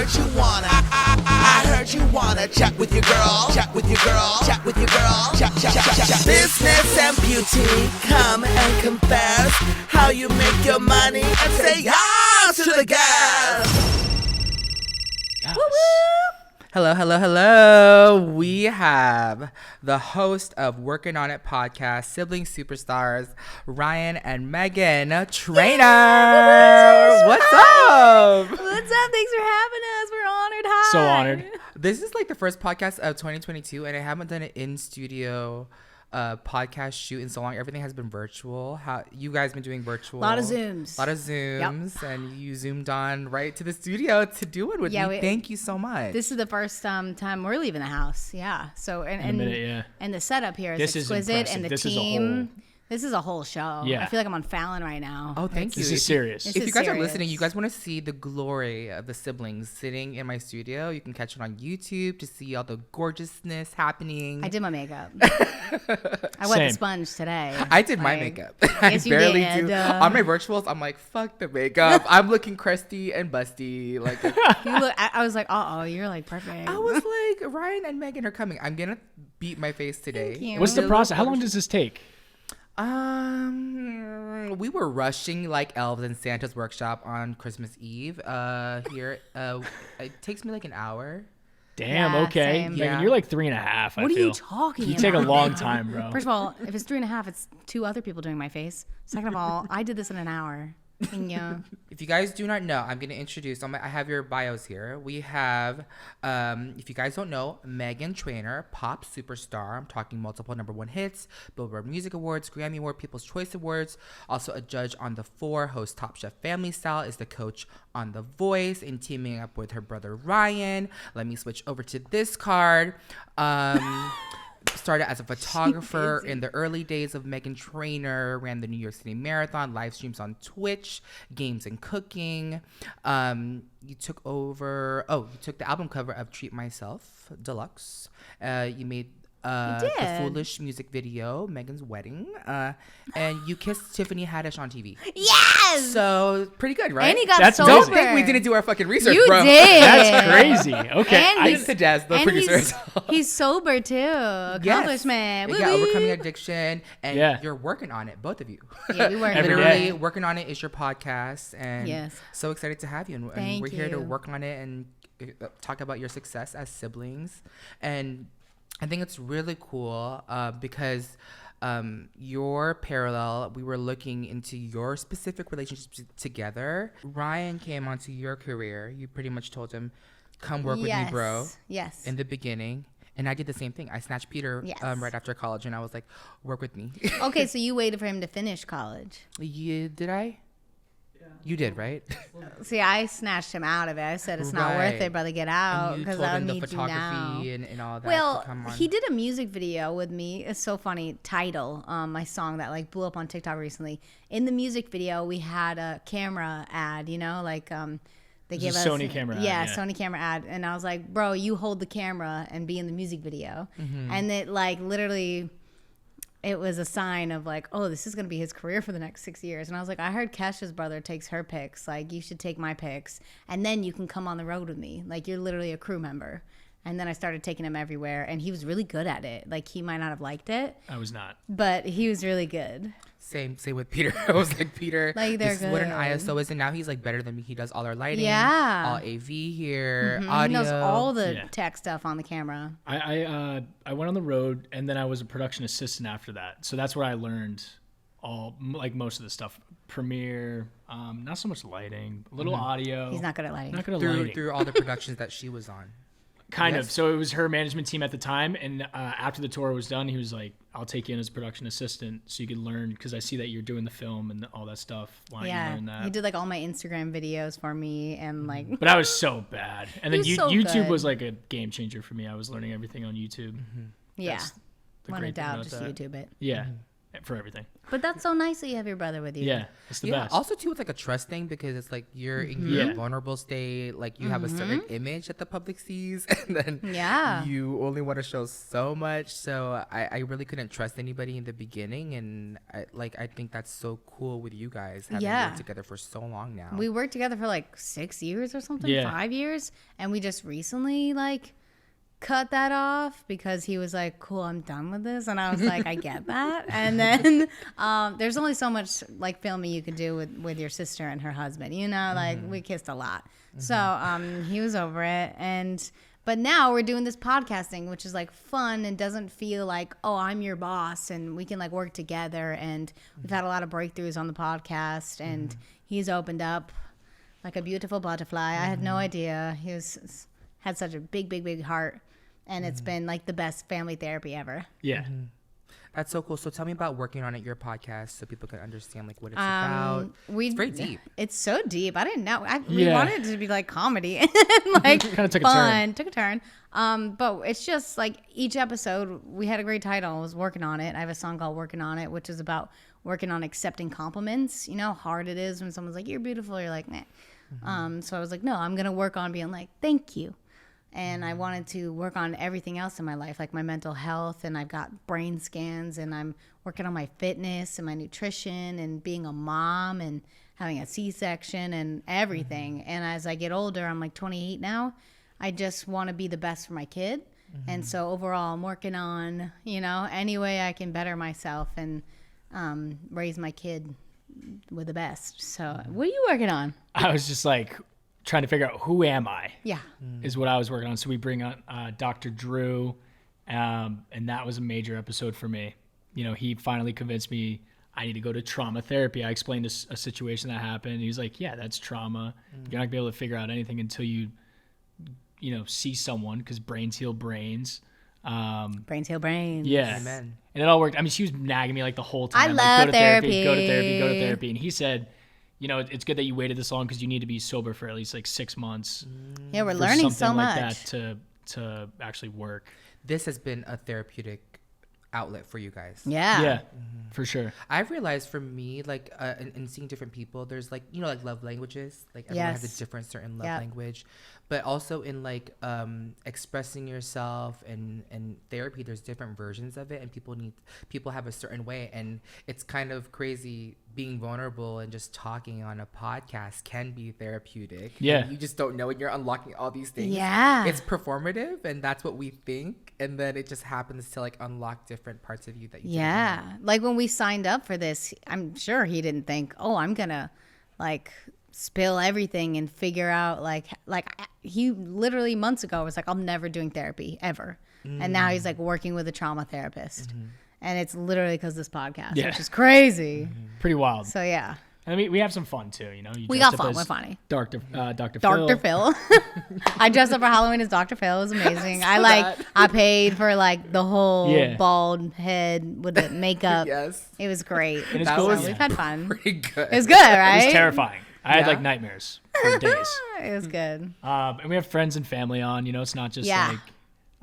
heard you wanna. I heard you wanna chat with your girl. Chat with your girl. Chat with your girl. Chat. Business and beauty, come and confess how you make your money and say yes to the gas. Yes. Hello. We have the host of Workin On It podcast, sibling superstars, Ryan and Meghan Trainor. What's up? What's up? Thanks for having us. We're honored. Hi. So honored. This is like the first podcast of 2022, and I haven't done an in-studio podcast shoot in so long. Everything has been virtual. How you guys been doing virtual? A lot of Zooms. Yep. And you zoomed on right to the studio to do it with me. Thank you so much. This is the first time we're leaving the house. Yeah. So and the setup here is exquisite, and the team. This is a whole show. Yeah. I feel like I'm on Fallon right now. Oh, thank you. This is serious. If you guys are listening, you guys want to see the glory of the siblings sitting in my studio, you can catch it on YouTube to see all the gorgeousness happening. I did my makeup. I wet the sponge today. I did my makeup. I barely do. On my virtuals, I'm like, fuck the makeup. I'm looking crusty and busty. Like, I was like, you're like perfect. I was like, Ryan and Meghan are coming. I'm going to beat my face today. What's the process? How long does this take? We were rushing like elves in Santa's workshop on Christmas Eve. Here, it takes me like an hour. Damn. Yeah, okay. same. Megan, you're like 3.5. What are you talking about? You take a long time, bro. First of all, if it's 3.5, it's 2 other people doing my face. Second of all, I did this in an hour. Yeah. If you guys do not know, I'm going to introduce, I have your bios here. We have, if you guys don't know, Meghan Trainor, pop superstar. I'm talking multiple #1 hits, Billboard Music Awards, Grammy Award, People's Choice Awards. Also a judge on The 4, hosts Top Chef Family Style, is the coach on The Voice, and teaming up with her brother Ryan. Let me switch over to this card. Started as a photographer in the early days of Meghan Trainor, ran the New York City Marathon, live streams on Twitch, games and cooking. You took the album cover of Treat Myself Deluxe. You made the Foolish music video, Meghan's wedding, and you kissed Tiffany Haddish on TV. Yes! So pretty good, right? And he got sober. Don't think we didn't do our fucking research, you bro. Did. That's crazy. Okay. And I just suggest the producers. He's sober too. Accomplishment. Yes. Yeah, overcoming addiction, and you're working on it, both of you. Yeah, we work literally working on it is your podcast, and yes. so excited to have you. And we're here to work on it and talk about your success as siblings. And I think it's really cool because your parallel, we were looking into your specific relationships together. Ryan came onto your career. You pretty much told him, come work with me, bro. Yes. In the beginning. And I did the same thing. I snatched Peter right after college, and I was like, work with me. Okay, so you waited for him to finish college. Did I? You did, right? See, I snatched him out of it. I said, it's not worth it, brother. Get out. Because I need the photography and all that. Well, he did a music video with me. It's so funny. Title, my song that like blew up on TikTok recently. In the music video, we had a camera ad, they gave us Sony camera ad. Yeah, Sony camera ad. And I was like, bro, you hold the camera and be in the music video. Mm-hmm. And it like literally... it was a sign of like, oh, this is going to be his career for the next 6 years. And I was like, I heard Kesha's brother takes her pics. Like, you should take my pics. And then you can come on the road with me. Like, you're literally a crew member. And then I started taking him everywhere. And he was really good at it. Like, he might not have liked it. I was not. But he was really good. Same with Peter. I was like, Peter, like this is what an ISO is. And now he's like better than me. He does all our lighting. Yeah. All AV here, audio. He knows all the tech stuff on the camera. I went on the road, and then I was a production assistant after that. So that's where I learned most of the stuff. Premiere, not so much lighting, a little audio. He's not good at lighting. Not good at lighting. Through all the productions that she was on. Kind of. So it was her management team at the time. And after the tour was done, he was like, I'll take you in as a production assistant so you can learn, because I see that you're doing the film and all that stuff. Why don't you learn that? He did like all my Instagram videos for me and like. But I was so bad. And then YouTube good. was like a game changer for me. I was learning everything on YouTube. Yeah. When in doubt, just YouTube it. Yeah. for everything. But that's so nice that you have your brother with you. Yeah, it's the best. Also too, it's like a trust thing because it's like you're in your Yeah. vulnerable state, like you have a certain image that the public sees, and then Yeah. you only want to show so much. So I really couldn't trust anybody in the beginning, and I think that's so cool with you guys having Yeah. worked together for so long now. We worked together for like 6 years or something, Yeah. 5 years, and we just recently like cut that off because he was like, cool, I'm done with this, and I was like, I get that. And then there's only so much like filming you can do with your sister and her husband, you know, like we kissed a lot. So he was over it, but now we're doing this podcasting, which is like fun and doesn't feel like, oh, I'm your boss, and we can like work together. And we've had a lot of breakthroughs on the podcast, and he's opened up like a beautiful butterfly. I had no idea. Had such a big heart, and it's been like the best family therapy ever. Yeah. That's so cool. So tell me about Working On It, your podcast, so people can understand like what it's about. It's very deep. It's so deep. I didn't know. We Yeah. wanted it to be like comedy, and like Kinda took a fun. Took a turn. But it's just like each episode. We had a great title. It was Working On It. I have a song called Working On It, which is about working on accepting compliments. You know how hard it is when someone's like, "You're beautiful." You're like, "Nah." So I was like, "No, I'm gonna work on being like, thank you." And I wanted to work on everything else in my life, like my mental health, and I've got brain scans, and I'm working on my fitness and my nutrition and being a mom and having a C-section and everything. And as I get older, I'm like 28 now, I just want to be the best for my kid. And so overall, I'm working on, any way I can better myself and raise my kid with the best. So what are you working on? I was just like trying to figure out who am I. Yeah. Is what I was working on. So we bring on Dr. Drew, and that was a major episode for me. He finally convinced me I need to go to trauma therapy. I explained a situation that happened. He was like, yeah, that's trauma. You're not going to be able to figure out anything until you see someone, because brains heal brains. Brains heal brains. Yeah. Amen. And it all worked. I mean, she was nagging me like the whole time. I like, love go to therapy. Go to therapy. Go to therapy. And he said, it's good that you waited this long because you need to be sober for at least like 6 months. Yeah, we're for learning so something much. like that to actually work. This has been a therapeutic outlet for you guys. Yeah. For sure. I've realized for me, like, in seeing different people, there's like, like love languages. Like everyone has Yes. a different certain love Yep. language, but also in like expressing yourself and therapy, there's different versions of it, and people have a certain way, and it's kind of crazy being vulnerable and just talking on a podcast can be therapeutic. Yeah. And you just don't know, and you're unlocking all these things. Yeah. It's performative, and that's what we think, and then it just happens to like unlock different parts of you that you didn't know. Yeah. Like when we signed up for this, I'm sure he didn't think, oh, I'm going to like spill everything and figure out like he literally months ago was like, I'm never doing therapy ever. And now he's like working with a trauma therapist. And it's literally because this podcast, Yeah. which is crazy. Pretty wild. So yeah, I mean, we have some fun too, You we dressed got up fun. as We're funny. Dr. Dr. Phil. Phil. I dressed up for Halloween as Dr. Phil. It was amazing. I paid for like the whole bald head with the makeup. Yes. It was great. And it's That cool. was- So we've had fun. Pretty good. It was good, right? It was terrifying. I had Yeah? like nightmares for days. It was good. And we have friends and family on, it's not just Yeah. like,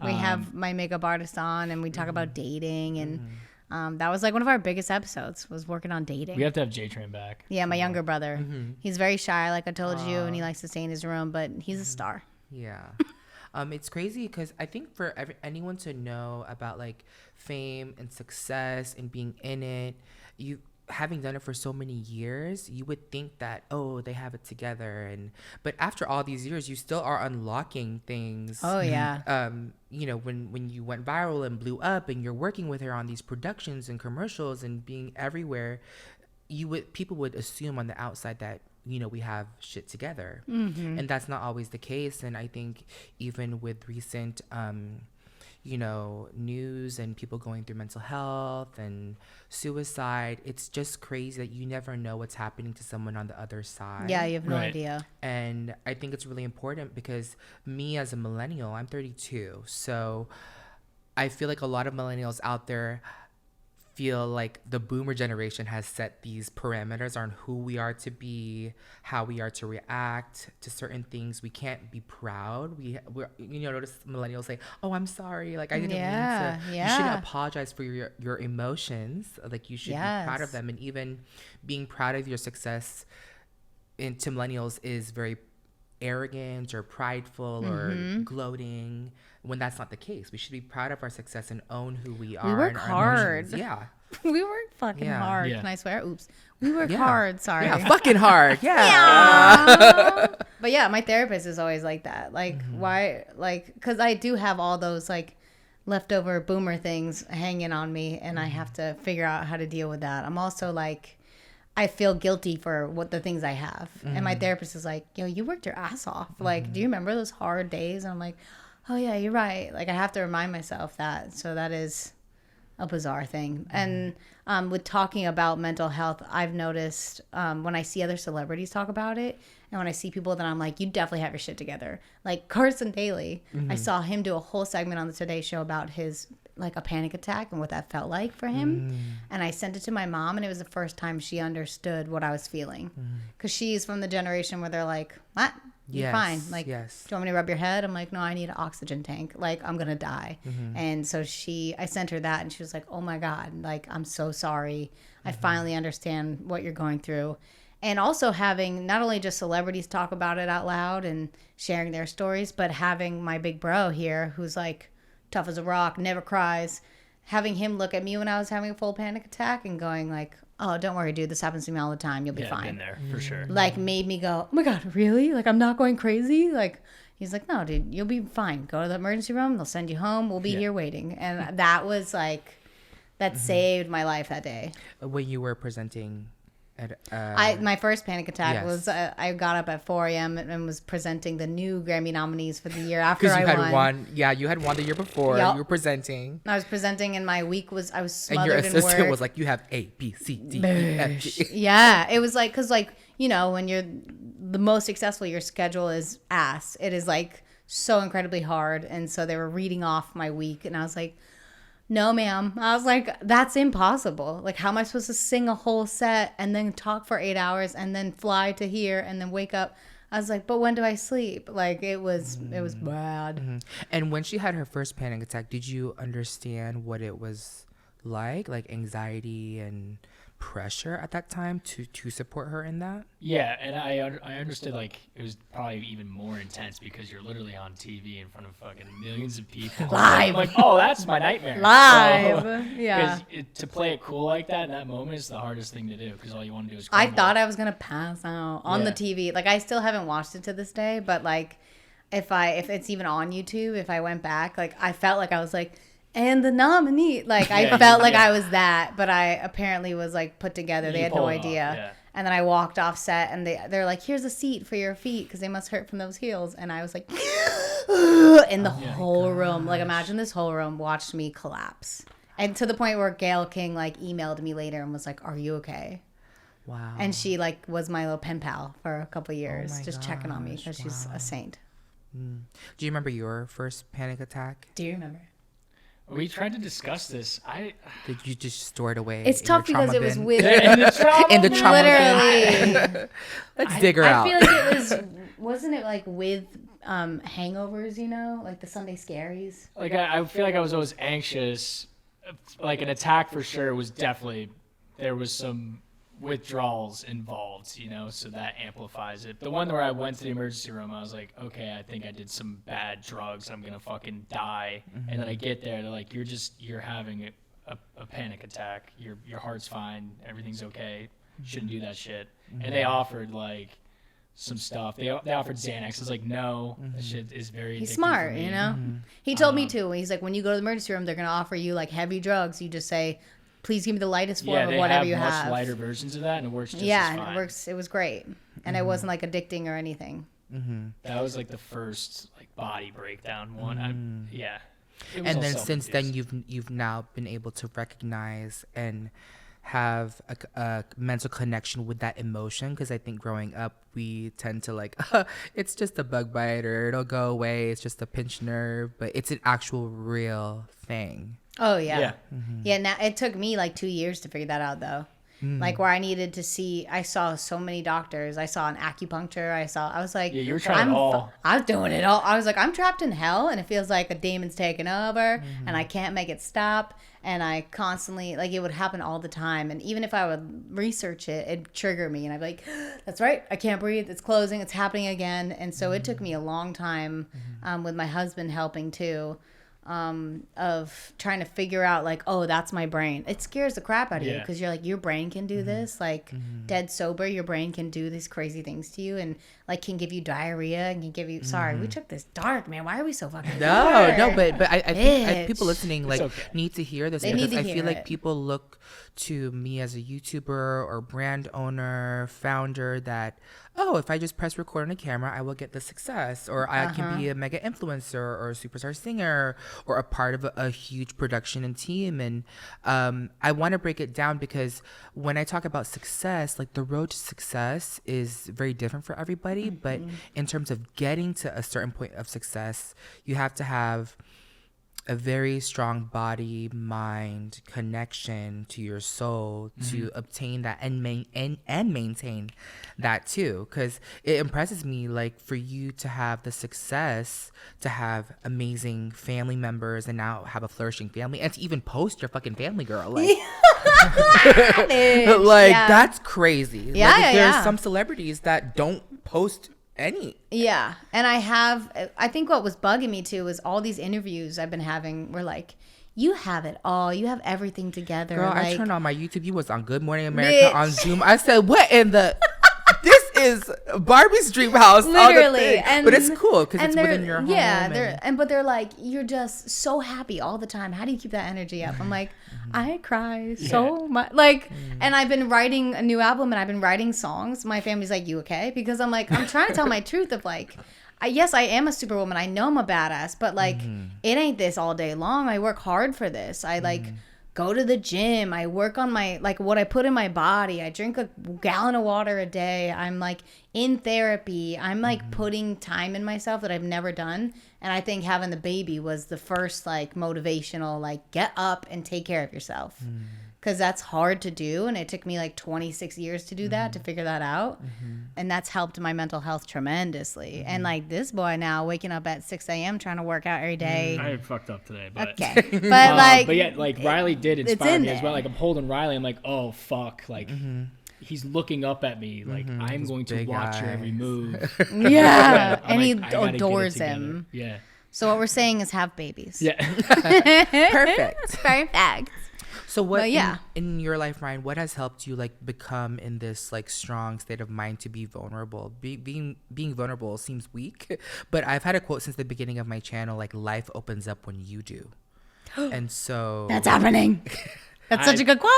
We have my makeup artist on, and we talk about dating, and that was like one of our biggest episodes was working on dating. we have to have J-Train back. Yeah, my younger brother. He's very shy, like I told you, and he likes to stay in his room, but he's a star. Yeah. It's crazy because I think for anyone to know about like fame and success and being in it, you having done it for so many years, you would think that, oh, they have it together, but after all these years, you still are unlocking things. Oh yeah. When you went viral and blew up, and you're working with her on these productions and commercials and being everywhere, people would assume on the outside that we have shit together, and that's not always the case. And I think even with recent news and people going through mental health and suicide, it's just crazy that you never know what's happening to someone on the other side. Yeah, you have no Right. idea. And I think it's really important because me as a millennial, I'm 32, so I feel like a lot of millennials out there feel like the boomer generation has set these parameters on who we are to be, how we are to react to certain things. We can't be proud. We're notice millennials say, "Oh, I'm sorry, like I didn't mean to." You shouldn't apologize for your emotions. Like you should be proud of them, and even being proud of your success to millennials is very arrogant or prideful or gloating, when that's not the case. We should be proud of our success and own who we are. We work and our hard. emotions. Yeah. We work fucking hard. Yeah. Can I swear? Oops. We work hard. Sorry. Yeah, fucking hard. Yeah. But yeah, my therapist is always like that. Like, why? Like, because I do have all those like leftover boomer things hanging on me, and I have to figure out how to deal with that. I'm also like, I feel guilty for what the things I have. And my therapist is like, yo, you worked your ass off. Like, do you remember those hard days? And I'm like, oh yeah, you're right. Like, I have to remind myself that. So that is a bizarre thing. And with talking about mental health, I've noticed when I see other celebrities talk about it, and when I see people that I'm like, you definitely have your shit together. Like Carson Daly, I saw him do a whole segment on the Today Show about his like a panic attack and what that felt like for him. And I sent it to my mom, and it was the first time she understood what I was feeling, because she's from the generation where they're like, what? You're fine. Like, do you want me to rub your head? I'm like, no, I need an oxygen tank. Like, I'm going to die. And so I sent her that, and she was like, oh my God, like, I'm so sorry. I finally understand what you're going through. And also having not only just celebrities talk about it out loud and sharing their stories, but having my big bro here who's like tough as a rock, never cries, having him look at me when I was having a full panic attack and going like, oh, don't worry, dude, this happens to me all the time. You'll be fine. Been there for sure. Like made me go, oh my God, really? Like I'm not going crazy? Like he's like, no, dude, you'll be fine. Go to the emergency room. They'll send you home. We'll be here waiting. And that was like, that saved my life that day. When you were presenting at my first panic attack was I got up at 4 a.m. and was presenting the new Grammy nominees for the year after I won. You had won the year before. Yep. You were presenting. I was presenting, and my week was I was And your smothered in work. assistant was like, you have A, B, C, D, E, F, G. Yeah, it was like, because like, you know, when you're the most successful, your schedule is ass. It is like so incredibly hard. And so they were reading off my week, and I was like, no, ma'am. I was like, that's impossible. Like, how am I supposed to sing a whole set and then talk for 8 hours and then fly to here and then wake up? I was like, but when do I sleep? Like, it was bad. And when she had her first panic attack, did you understand what it was like anxiety and pressure at that time to support her in that? Yeah, and I understood, like, it was probably even more intense because you're literally on TV in front of fucking millions of people. Live. I'm like, oh, that's my nightmare. Live. So, Yeah. Because to play it cool like that in that moment is the hardest thing to do, because all you want to do is I crumble. thought I was going to pass out on the Yeah. TV. Like, I still haven't watched it to this day, but like, if it's even on YouTube, if I went back, like, I felt like I was like, and the nominee, like I felt like I was that, but I apparently was like put together. They had no idea. Yeah. And then I walked off set, and they're like, here's a seat for your feet because they must hurt from those heels. And I was like, in the whole room, like imagine this whole room watched me collapse. And to the point where Gayle King like emailed me later and was like, are you okay? Wow. And she like was my little pen pal for a couple years, my just checking on me because gosh, she's wow. a saint. Do you remember your first panic attack? Do you remember? We tried to discuss this. Did you just store it away? It's in tough your because trauma it was bin? with in the trauma bin. literally. Let's dig her out. I feel like wasn't it like with hangovers, you know, like the Sunday scaries? Like, I feel like I was always anxious. Like, an attack for sure was definitely, there was some withdrawals involved, you know, so that amplifies it. The one where I went to the emergency room, I was like, okay, I think I did some bad drugs. I'm going to fucking die. And then I get there, they're like, you're having a panic attack. Your heart's fine. Everything's okay. You shouldn't do that shit. And they offered, like, some stuff. They offered Xanax. I was like, no, that shit is very He's addictive smart, for me. you know? He told me too. He's like, when you go to the emergency room, they're going to offer you like heavy drugs. You just say, please give me the lightest form of whatever you much have. lighter versions of that, and it works just as Yeah, fine. and it works. It was great. And it wasn't like addicting or anything. That was like the first like body breakdown one. Yeah. It was And all then since then self-induced. you've now been able to recognize and have a mental connection with that emotion, because I think growing up we tend to like it's just a bug bite or it'll go away, it's just a pinched nerve, but it's an actual real thing. Oh yeah. Yeah. Yeah, now it took me like 2 years to figure that out though. Like where I needed to see, I saw so many doctors. I saw an acupuncture. I was like, Yeah, you were trying it all. I was doing it all. I was like, I'm trapped in hell and it feels like a demon's taking over and I can't make it stop. And I constantly, like, it would happen all the time. And even if I would research it, it'd trigger me. And I'd be like, that's right, I can't breathe. It's closing. It's happening again. And so it took me a long time with my husband helping too. Of trying to figure out like, oh, that's my brain. It scares the crap out of you because you're like, your brain can do this, like dead sober, your brain can do these crazy things to you and like can give you diarrhea and can give you sorry, we took this dark, man. Why are we so fucking dark? No, but I think people listening like need to hear this because I feel like people look to me as a YouTuber or brand owner, founder that, oh, if I just press record on a camera, I will get the success, or I can be a mega influencer or a superstar singer or a part of a huge production and team. And I want to break it down because when I talk about success, like the road to success is very different for everybody. But in terms of getting to a certain point of success, you have to have a very strong body mind connection to your soul to obtain that and maintain that too, because it impresses me like for you to have the success to have amazing family members and now have a flourishing family and to even post your fucking family, girl, like that's crazy. There's some celebrities that don't post any. Yeah. And I think what was bugging me too was all these interviews I've been having were like, you have it all. You have everything together. Girl, like, I turned on my YouTube. You was on Good Morning America on Zoom. I said, what in the... This is Barbie's dream house. Literally. But it's cool because it's within your home. Yeah. But they're like, you're just so happy all the time. How do you keep that energy up? I'm like, I cry so much. Like, and I've been writing a new album and I've been writing songs. My family's like, you okay? Because I'm like, I'm trying to tell my truth of like, yes, I am a superwoman. I know I'm a badass, but like, it ain't this all day long. I work hard for this. I like go to the gym. I work on my, like what I put in my body. I drink a gallon of water a day. I'm like in therapy. I'm like putting time in myself that I've never done. And I think having the baby was the first like motivational, like get up and take care of yourself. Because that's hard to do. And it took me like 26 years to do that, to figure that out. And that's helped my mental health tremendously. And like this boy now waking up at 6 a.m. trying to work out every day. I fucked up today, but okay. But like, but yeah, like Riley did inspire me as well. Like I'm holding Riley. I'm like, oh fuck, like he's looking up at me. Like I'm going to watch your every move. Yeah. And he like, adores him. Yeah. So what we're saying is have babies. Yeah. Perfect. Perfect. So what in your life, Ryan, what has helped you like become in this like strong state of mind to be vulnerable? Being vulnerable seems weak, but I've had a quote since the beginning of my channel, like life opens up when you do. And so that's happening. That's such a good quote.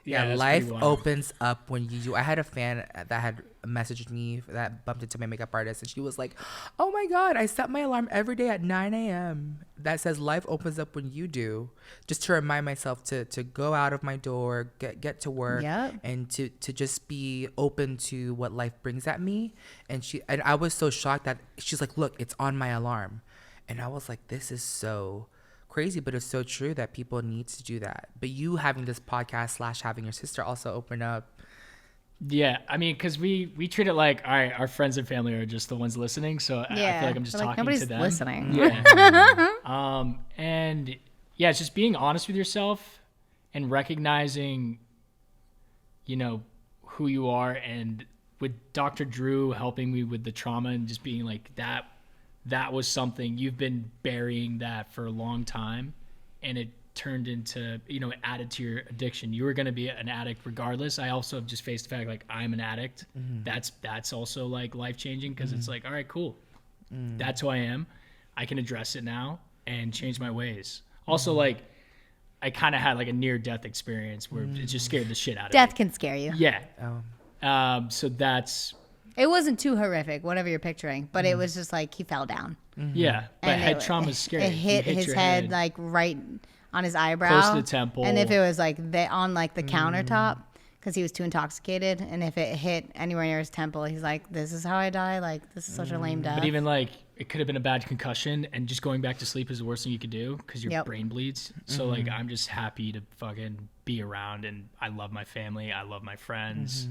Yeah, life opens up when you do. I had a fan that had messaged me that bumped into my makeup artist, and she was like, oh my God, I set my alarm every day at 9 a.m. that says life opens up when you do, just to remind myself to go out of my door, get to work, and to just be open to what life brings at me. And I was so shocked that she's like, look, it's on my alarm. And I was like, this is so crazy, but it's so true that people need to do that. But you having this podcast / having your sister also open up. Yeah, I mean, because we treat it like, all right, our friends and family are just the ones listening, so I feel like I'm just talking to them. Nobody's listening. Yeah. And yeah, it's just being honest with yourself and recognizing, you know, who you are. And with Dr. Drew helping me with the trauma and just being like that was something you've been burying that for a long time, and it turned into, you know, added to your addiction. You were going to be an addict regardless. I also have just faced the fact like I'm an addict. That's also like life changing, because it's like, all right, cool. That's who I am. I can address it now and change my ways. Also, like I kind of had like a near death experience where it just scared the shit out of me. Death can scare you. Yeah. So that's. It wasn't too horrific, whatever you're picturing, but it was just like he fell down. Yeah, but head trauma is scary. It hit his head like right on his eyebrow, close to the temple. And if it was like on like the countertop, because he was too intoxicated. And if it hit anywhere near his temple, he's like, this is how I die. Like, this is such a lame death. But even like, it could have been a bad concussion, and just going back to sleep is the worst thing you could do because your brain bleeds. So like, I'm just happy to fucking be around, and I love my family. I love my friends.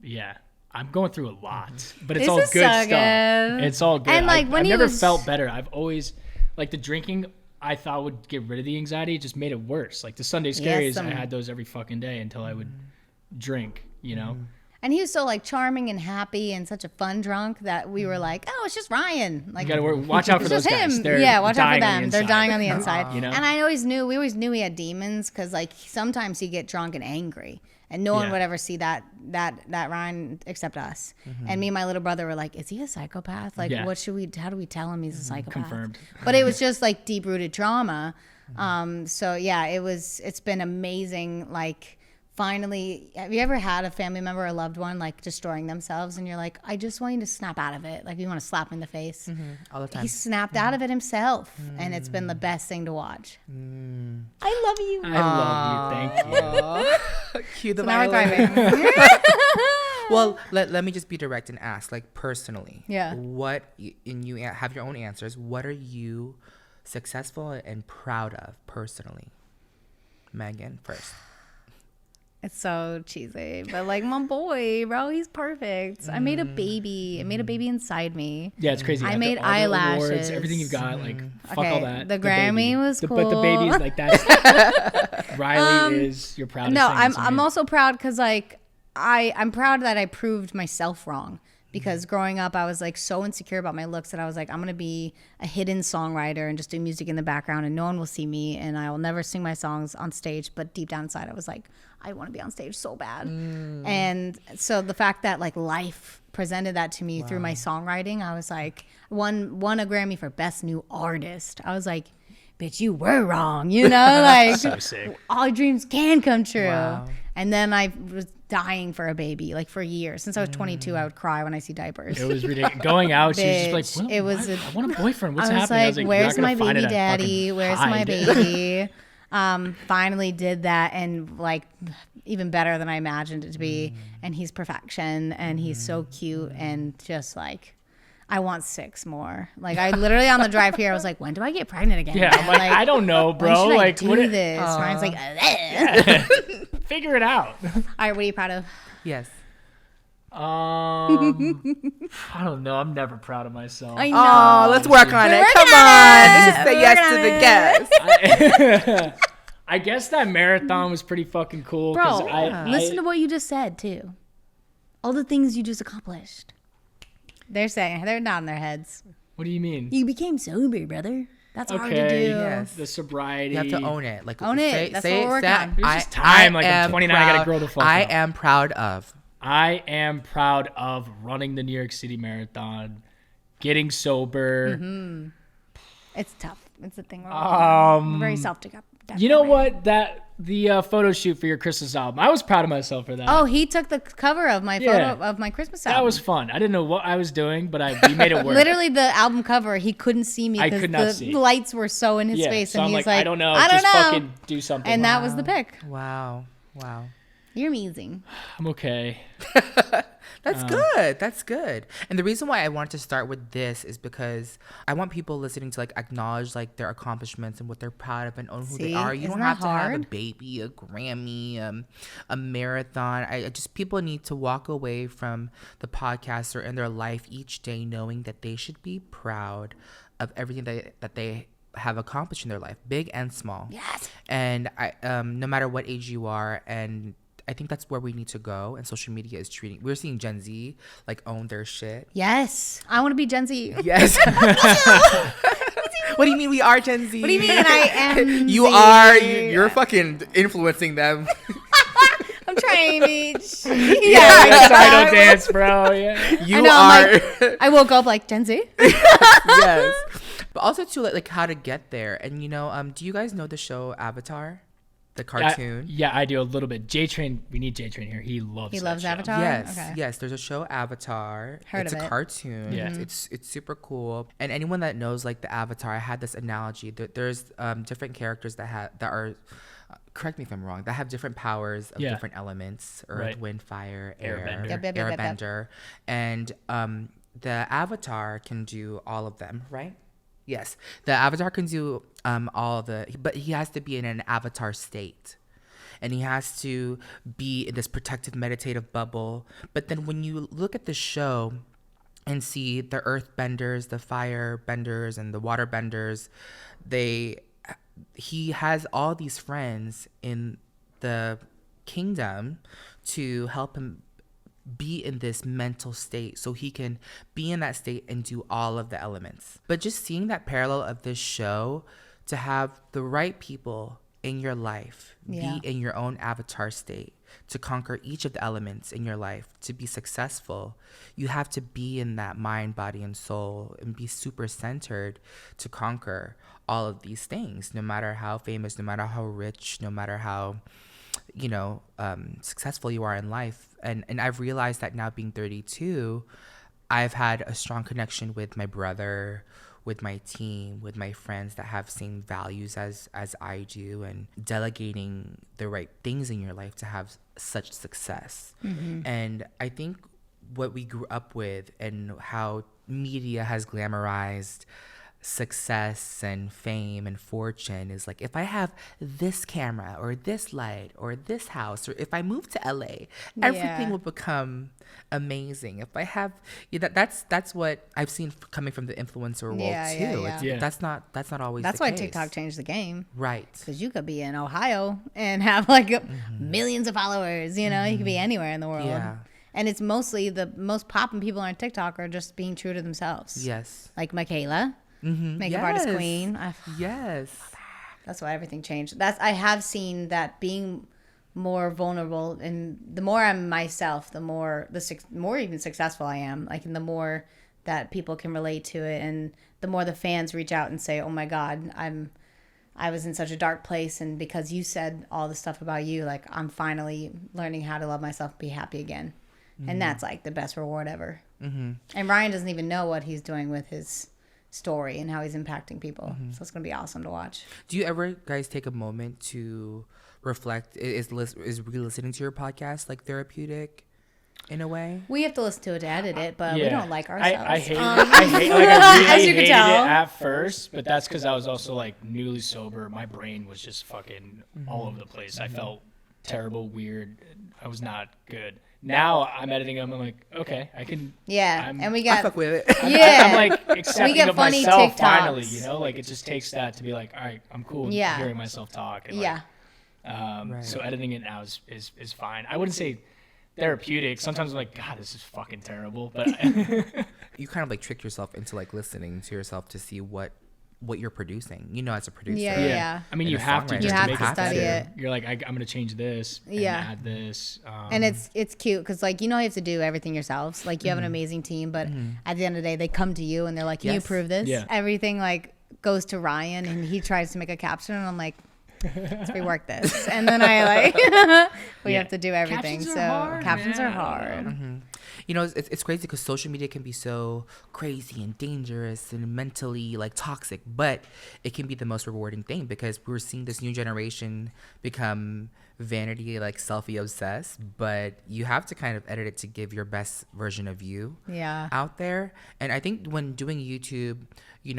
Yeah. I'm going through a lot, but it's This all is good so stuff. good. It's all good. And, like, when I've he never was- felt better. I've always, like, the drinking I thought would get rid of the anxiety. It just made it worse. Like the Sunday Scaries, I had those every fucking day until I would drink, you know? And he was so like charming and happy and such a fun drunk that we were like, oh, it's just Ryan. Like, You gotta watch out for it's those just guys. him. They're Yeah, watch out for dying on them. the They're inside. dying on the inside. You know? And we always knew he had demons because like sometimes he'd get drunk and angry. And no one Yeah. would ever see that Ryan except us. And me and my little brother were like, is he a psychopath? Like, Yeah. how do we tell him he's a psychopath? Confirmed. But it was just like deep rooted trauma. So yeah, it's been amazing. Like, finally, have you ever had a family member or loved one like destroying themselves and you're like, I just want you to snap out of it. Like, you want to slap him in the face. All the time. He snapped out of it himself, and it's been the best thing to watch. I love you. I love you. Thank you. Cue the So now we're violin. thriving. Well, let me just be direct and ask, like, personally. Yeah. What, and you have your own answers. What are you successful and proud of personally? Megan, first. It's so cheesy, but like my boy, bro, he's perfect. I made a baby. I made a baby inside me. Yeah, it's crazy. I After made all the awards, eyelashes. everything you've got, like, fuck Okay, all that. the baby. Grammy was But the cool. baby's like, that's Riley is your proudest No, thing. I'm It's amazing. also proud because like I'm proud that I proved myself wrong. Because growing up, I was like so insecure about my looks that I was like, I'm gonna be a hidden songwriter and just do music in the background, and no one will see me, and I will never sing my songs on stage. But deep down inside, I was like, I want to be on stage so bad. And so the fact that like life presented that to me through my songwriting, I was like, won a Grammy for Best New Artist. I was like, bitch, you were wrong, you know, like So sick. all your dreams can come true. Wow. And then I was dying for a baby, like for years. Since I was 22, I would cry when I see diapers. It was ridiculous. Going out, she was Bitch, just like, it was I want a boyfriend. What's I was happening? like, "You're where's not my gonna find baby it at daddy? fucking Where's my Hyde." baby? Finally did that, and like even better than I imagined it to be. And he's perfection, and he's so cute, and just like, I want 6 more. Like, I literally on the drive here, I was like, when do I get pregnant again? Yeah, I'm like, I don't know, when bro. should Like, I do what? this? Ryan's like, Figure it out. all right, what are you proud of? Yes. I don't know. I'm never proud of myself. I know. Oh, let's work on it. Working Come on on. it. This is Say Yes to the guest. I guess that marathon was pretty fucking cool. Bro, I listen to what you just said too. All the things you just accomplished. They're nodding their heads. What do you mean? You became sober, brother. That's hard to Okay, do. Yes. The sobriety. You have to own it. Like, Own it. That's what we're working on. It's just time. Like, I'm 29, I gotta grow the fuck I up. am proud of. I am proud of running the New York City Marathon, getting sober. Mm-hmm. It's tough. It's a thing. We're very self-deprecating. You know what? The photo shoot for your Christmas album. I was proud of myself for that. Oh, he took the cover of my Yeah. photo of my Christmas album. That was fun. I didn't know what I was doing, but we made it work. Literally the album cover. He couldn't see me I because could not see. the lights were so in his Yeah, face, so and I'm he's like, like, I don't know. I don't just know. fucking do something. And that was the pick. Wow. You're amazing. I'm okay. That's good. That's good. And the reason why I wanted to start with this is because I want people listening to like acknowledge like their accomplishments and what they're proud of and own who they See? are. You Isn't don't have that to have a hard? baby, a Grammy, a marathon. I just people need to walk away from the podcast or in their life each day knowing that they should be proud of everything that they have accomplished in their life, big and small. Yes. And I no matter what age you are, and I think that's where we need to go. And social media is we're seeing Gen Z like own their shit. Yes. I want to be Gen Z. Yes. What do you mean we are Gen Z? What do you mean I am You Z? are. You're fucking influencing them. I'm trying to be. Title dance, bro. Yeah. You I know, are. I'm I woke up like Gen Z. Yes. But also too like how to get there. And do you guys know the show Avatar? the cartoon. Yeah, I do a little bit. J-Train, we need J-Train here. He loves that show. Avatar? Yes, Okay. yes. There's a show, Avatar. It's a cartoon. Yeah. It's super cool. And anyone that knows like the Avatar, I had this analogy. There's different characters that are, correct me if I'm wrong, that have different powers of different elements: earth, wind, fire, air, airbender. And the Avatar can do all of them, right? Yes, the Avatar can do but he has to be in an Avatar state. And he has to be in this protective meditative bubble. But then when you look at the show and see the earth benders, the fire benders, and the water benders, he has all these friends in the kingdom to help him be in this mental state so he can be in that state and do all of the elements. But just seeing that parallel of this show, to have the right people in your life be in your own avatar state, to conquer each of the elements in your life, to be successful, you have to be in that mind, body, and soul and be super centered to conquer all of these things, no matter how famous, no matter how rich, no matter how successful you are in life. And I've realized that now, being 32, I've had a strong connection with my brother, with my team, with my friends that have same values as I do, and delegating the right things in your life to have such success. And I think what we grew up with and how media has glamorized success and fame and fortune is like, if I have this camera or this light or this house, or if I move to LA, everything will become amazing. If I have that's what I've seen coming from the influencer world too. That's not always that's the why case. TikTok changed the game, right? Because you could be in Ohio and have like millions of followers, you could be anywhere in the world. And it's mostly the most popping people on TikTok are just being true to themselves. Yes. Like Michaela, makeup artist queen. Yes. That's why everything changed. I have seen that being more vulnerable, and the more I'm myself, the more even successful I am. Like, and the more that people can relate to it, and the more the fans reach out and say, "Oh my God, I was in such a dark place, and because you said all the stuff about you, like I'm finally learning how to love myself, and be happy again." And that's like the best reward ever. And Ryan doesn't even know what he's doing with his story and how he's impacting people. So it's gonna be awesome to watch. Do you ever guys take a moment to reflect? Is re-listening to your podcast like therapeutic in a way? We have to listen to it to edit it, but we don't like ourselves. I hate it. I as you can hated tell. it at first, but that's because I was also like newly sober. My brain was just fucking all over the place. I felt terrible, weird. I was not good. Now I'm editing them. I'm like, okay, I can. Yeah, and we I got fuck with it. I'm like accepting get of funny myself TikToks. finally. Like it just takes that to be like, all right, I'm cool with hearing myself talk. And Right. So editing it now is fine. I wouldn't say therapeutic. Sometimes I'm like, God, this is fucking terrible. But You kind of like trick yourself into like listening to yourself to see what you're producing, as a producer. Yeah. I mean, And you a have to songwriter. just You to have make to it study better. it. You're like, I'm going to change this and add this. And it's cute because like you have to do everything yourselves. Like you have an amazing team, but at the end of the day, they come to you and they're like, "Can you Yes. prove this?" Yeah. Everything like goes to Ryan, and he tries to make a caption, and I'm like, "Let's rework this." And then I like we have to do everything. Captions so are hard, captions man. are hard. It's crazy because social media can be so crazy and dangerous and mentally like toxic, but it can be the most rewarding thing because we're seeing this new generation become vanity, like selfie obsessed, but you have to kind of edit it to give your best version of you out there. And I think when doing YouTube,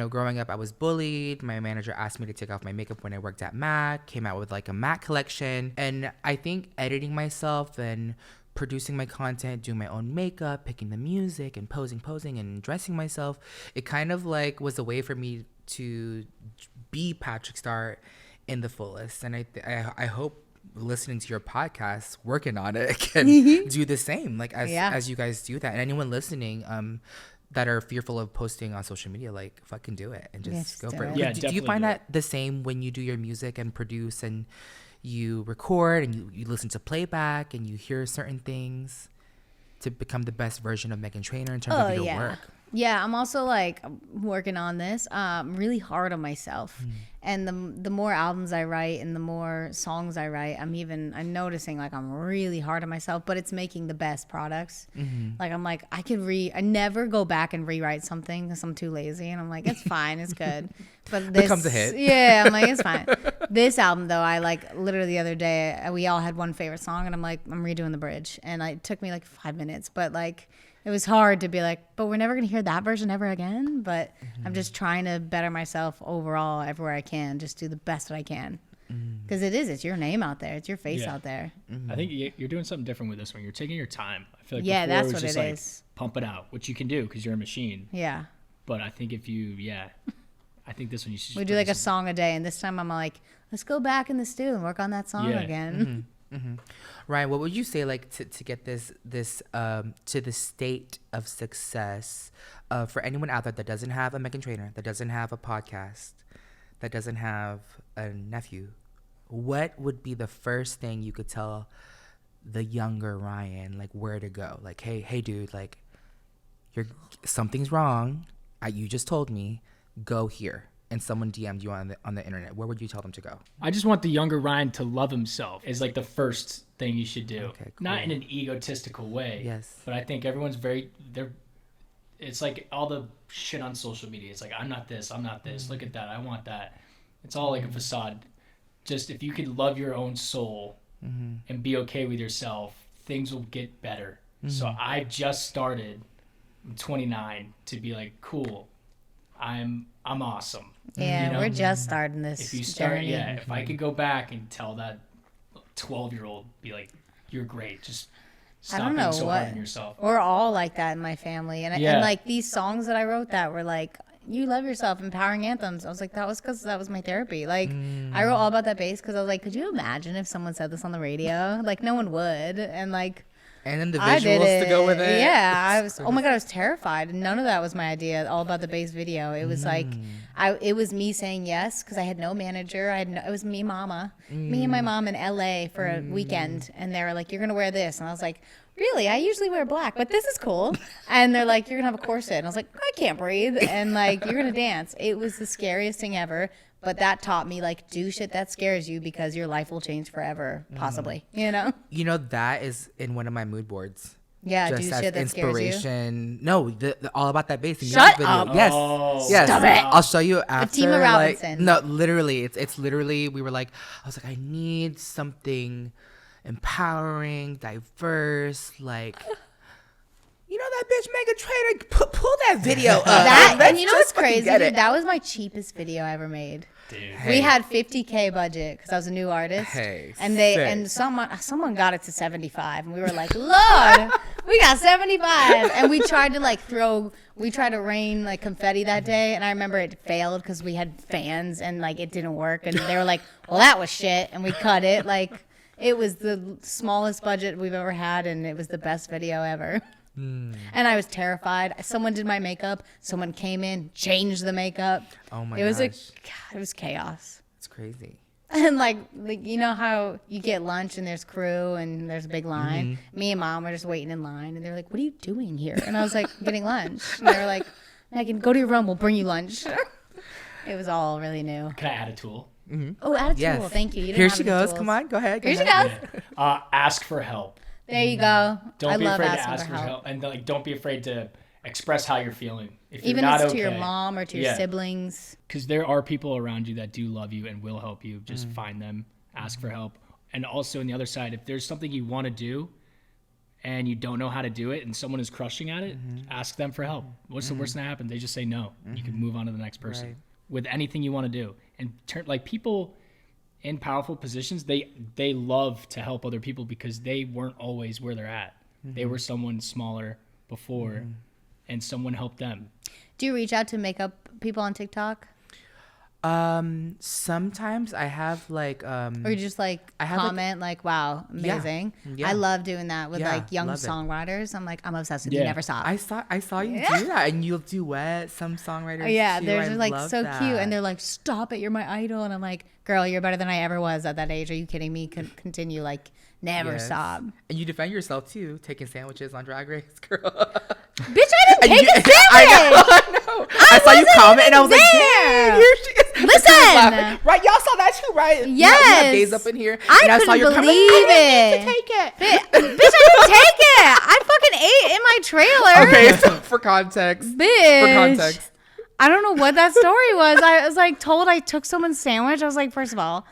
growing up, I was bullied. My manager asked me to take off my makeup when I worked at MAC, came out with like a MAC collection. And I think editing myself and producing my content, doing my own makeup, picking the music and posing and dressing myself, it kind of like was a way for me to be Patrick Star in the fullest. And I hope listening to your podcast, Working On It, can do the same, like as you guys do that. And anyone listening that are fearful of posting on social media, like fucking do it and just go for it. Yeah, Do you find that the same when you do your music and produce and you record and you listen to playback and you hear certain things to become the best version of Meghan Trainor in terms of your work? Yeah, I'm also like working on this. Really hard on myself, and the more albums I write and the more songs I write, I'm noticing like I'm really hard on myself. But it's making the best products. Like I'm like I never go back and rewrite something because I'm too lazy, and I'm like it's fine, it's good. But this becomes a hit. Yeah, I'm like it's fine. This album though, I like literally the other day we all had one favorite song, and I'm like I'm redoing the bridge, and it took me like 5 minutes, but like. It was hard to be like, but we're never going to hear that version ever again. But I'm just trying to better myself overall everywhere I can. Just do the best that I can. Because it's your name out there. It's your face out there. I think you're doing something different with this one. You're taking your time. I feel like Yeah, before that's it was what just it like, is. pump it out, which you can do because you're a machine. Yeah. But I think if you, I think this one you should. We do like a song a day. And this time I'm like, let's go back in the stew and work on that song again. Ryan, what would you say like to get this to the state of success for anyone out there that doesn't have a Meghan Trainor, that doesn't have a podcast, that doesn't have a nephew? What would be the first thing you could tell the younger Ryan, like where to go? Like, hey dude, like something's wrong. You just told me, go here. And someone DM'd you on the internet, where would you tell them to go? I just want the younger Ryan to love himself is like the first thing you should do. Okay, cool. Not in an egotistical way. Yes. But I think everyone's it's like all the shit on social media. It's like, I'm not this, I'm not this. Look at that, I want that. It's all like a facade. Just if you could love your own soul and be okay with yourself, things will get better. So I just started, I'm 29, to be like, cool, I'm awesome. Yeah, You know? we're just starting this If you start, journey. if I could go back and tell that 12-year-old, be like, you're great. Just stop don't being know so what- hard on yourself. We're all like that in my family. And like these songs that I wrote that were like, you love yourself, empowering anthems. I was like, that was because that was my therapy. Like, I wrote all about that bass because I was like, could you imagine if someone said this on the radio? Like, no one would. And like, And then the I did visuals it. to go with it. Yeah, I was. Oh my god, I was terrified. None of that was my idea. All about the bass video. It was like, it was me saying yes because I had no manager. It was me, me and my mom in LA for a weekend, and they were like, "You're gonna wear this," and I was like, "Really? I usually wear black, but this is cool." And they're like, "You're gonna have a corset," and I was like, "I can't breathe," and like, "You're gonna dance." It was the scariest thing ever. But that taught me, like, do shit that scares you because your life will change forever, possibly. You know? You know, that is in one of my mood boards. Yeah, Just do as shit that scares you. inspiration. No, the all about that bass. Shut video. up. Yes. Oh. Yes. Stop it. I'll show you after. Fatima like, Robinson. no, literally, it's literally. We were like, I was like, I need something empowering, diverse, like. You know that bitch Meghan Trainor? Pull that video up. And you know what's Let's fucking crazy? get it. That was my cheapest video I ever made. Dude. Hey. We had $50K budget because I was a new artist. Hey, and sick. someone got it to 75, and we were like, Lord, we got 75. And we tried to rain like confetti that day, and I remember it failed because we had fans and like it didn't work, and they were like, well, that was shit, and we cut it. Like, it was the smallest budget we've ever had, and it was the best video ever. And I was terrified. Someone did my makeup. Someone came in, changed the makeup. Oh my It was gosh. it was chaos. It's crazy. And like you know how you get lunch and there's crew and there's a big line. Me and Mom were just waiting in line, and they're like, "What are you doing here?" And I was like, "Getting lunch." And they were like, "Megan, go to your room. We'll bring you lunch." It was all really new. Can I add a tool? Oh, add a Yes. tool. Thank you. You didn't Here have she any goes. tools. Come on. Go ahead. Here she ahead. goes. Ask for help. There you go. Don't I be love afraid to asking ask for for help. help, and like don't be afraid to express how you're feeling. If you're Even not if it's okay, to your mom or to your siblings. because there are people around you that do love you and will help you. Just find them, ask for help, and also on the other side, if there's something you want to do and you don't know how to do it, and someone is crushing at it, ask them for help. What's the worst that happen? They just say no. You can move on to the next person Right. with anything you want to do. And like people in powerful positions, they love to help other people because they weren't always where they're at. They were someone smaller before, and someone helped them. Do you reach out to makeup people on TikTok? Sometimes I have like Or you just like I have, like- comment like, wow, amazing. Yeah. I love doing that with Yeah, like young love it. songwriters. I'm like, I'm obsessed with you. Yeah. Never stop. I saw you do that, and you'll duet some songwriters. Yeah, too. they're I just like love so that. cute, and they're like, "Stop it, you're my idol." And I'm like, "Girl, you're better than I ever was at that age. Are you kidding me? Continue, like, never Yes. stop." And you defend yourself too, taking sandwiches on Drag Race, girl. Bitch, I didn't take a sandwich. I know. I saw you comment and I was like, there. dang, here she is. Listen. Right, y'all saw that too, right? Yes. You have days up in here. I and couldn't your believe comment. I it. didn't take it. Bitch, I didn't take it. I fucking ate in my trailer. Okay, so for context. Bitch. For context. I don't know what that story was. I was like told I took someone's sandwich. I was like, first of all,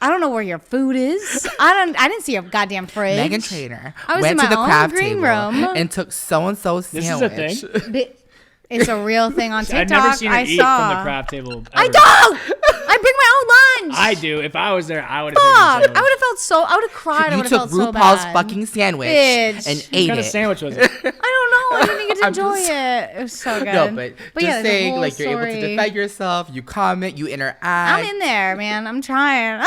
I don't know where your food is. I didn't see a goddamn fridge. Meghan Trainor I was went in to my the own craft green table room. and took so-and-so sandwich. This is a thing? It's a real thing on TikTok. I've never seen her I eat saw. from the craft table. I ever. don't. I bring my own lunch. I do. If I was there, I would Fuck. have taken I would have felt so. I would have cried. I You would have took felt so RuPaul's bad. fucking sandwich Bitch. and What ate What kind of it. sandwich was it? I don't know. I didn't get to I'm enjoy just- it. It was so good. No, but just yeah, the saying, whole like, you're able to story. defend yourself, you comment, you interact. I'm in there, man. I'm trying.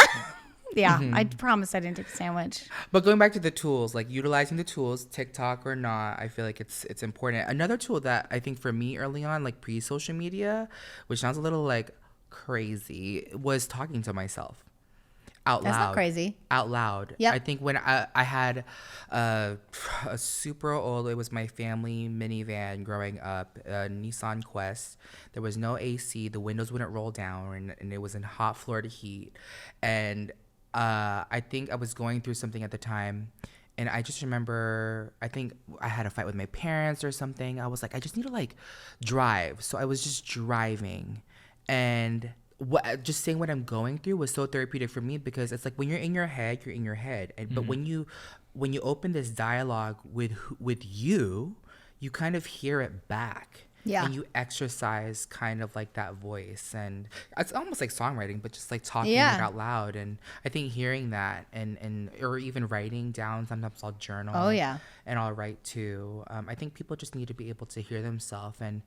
Yeah, Mm-hmm. I promise I didn't take a sandwich. But going back to the tools, like utilizing the tools, TikTok or not, I feel like it's important. Another tool that I think for me early on, like pre-social media, which sounds a little like crazy, was talking to myself out loud. That's not crazy. Out loud. Yep. I think when I had a super old, it was my family minivan growing up, a Nissan Quest. There was no AC. The windows wouldn't roll down, and it was in hot Florida heat. And I think I was going through something at the time. And I just remember, I think I had a fight with my parents or something. I was like, I just need to like drive. So I was just driving. And just saying what I'm going through was so therapeutic for me, because it's like when you're in your head, you're in your head. And but when you open this dialogue with you kind of hear it back. Yeah. And you exercise kind of like that voice, and it's almost like songwriting, but just like talking Yeah. it out loud. And I think hearing that and or even writing down, sometimes I'll journal. Oh, yeah. And I'll write too. I think people just need to be able to hear themselves, and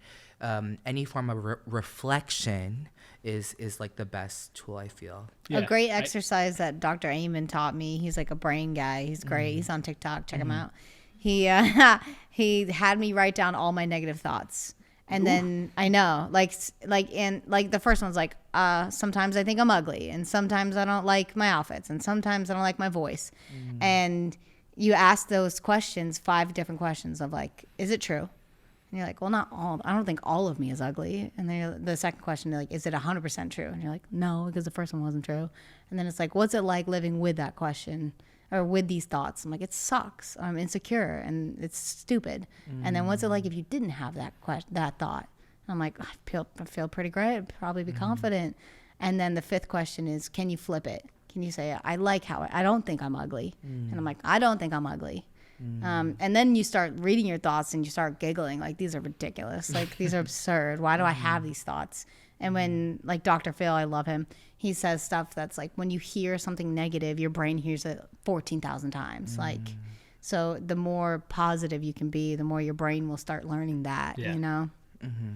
any form of reflection is like the best tool, I feel. Yeah, A great exercise that Dr. Amen taught me. He's like a brain guy. He's great. Mm-hmm. He's on TikTok. Check him out. He had me write down all my negative thoughts. And then I know, like the first one's like, sometimes I think I'm ugly, and sometimes I don't like my outfits, and sometimes I don't like my voice. And you ask those questions, 5 different questions of like, is it true? And you're like, well, not all. I don't think all of me is ugly. And then the second question, you're like, is it 100% true? And you're like, no, because the first one wasn't true. And then it's like, what's it like living with that question or with these thoughts? I'm like, it sucks. I'm insecure and it's stupid. And then what's it like if you didn't have that thought? And I'm like, I feel pretty great. I'd probably be confident. And then the 5th question is, can you flip it? Can you say, I like how I don't think I'm ugly? And I'm like, I don't think I'm ugly. And then you start reading your thoughts and you start giggling like, these are ridiculous. Like, these are absurd. Why do I have these thoughts? And when, like, Dr. Phil, I love him, he says stuff that's like, when you hear something negative, your brain hears it 14,000 times. Like, so the more positive you can be, the more your brain will start learning that, you know?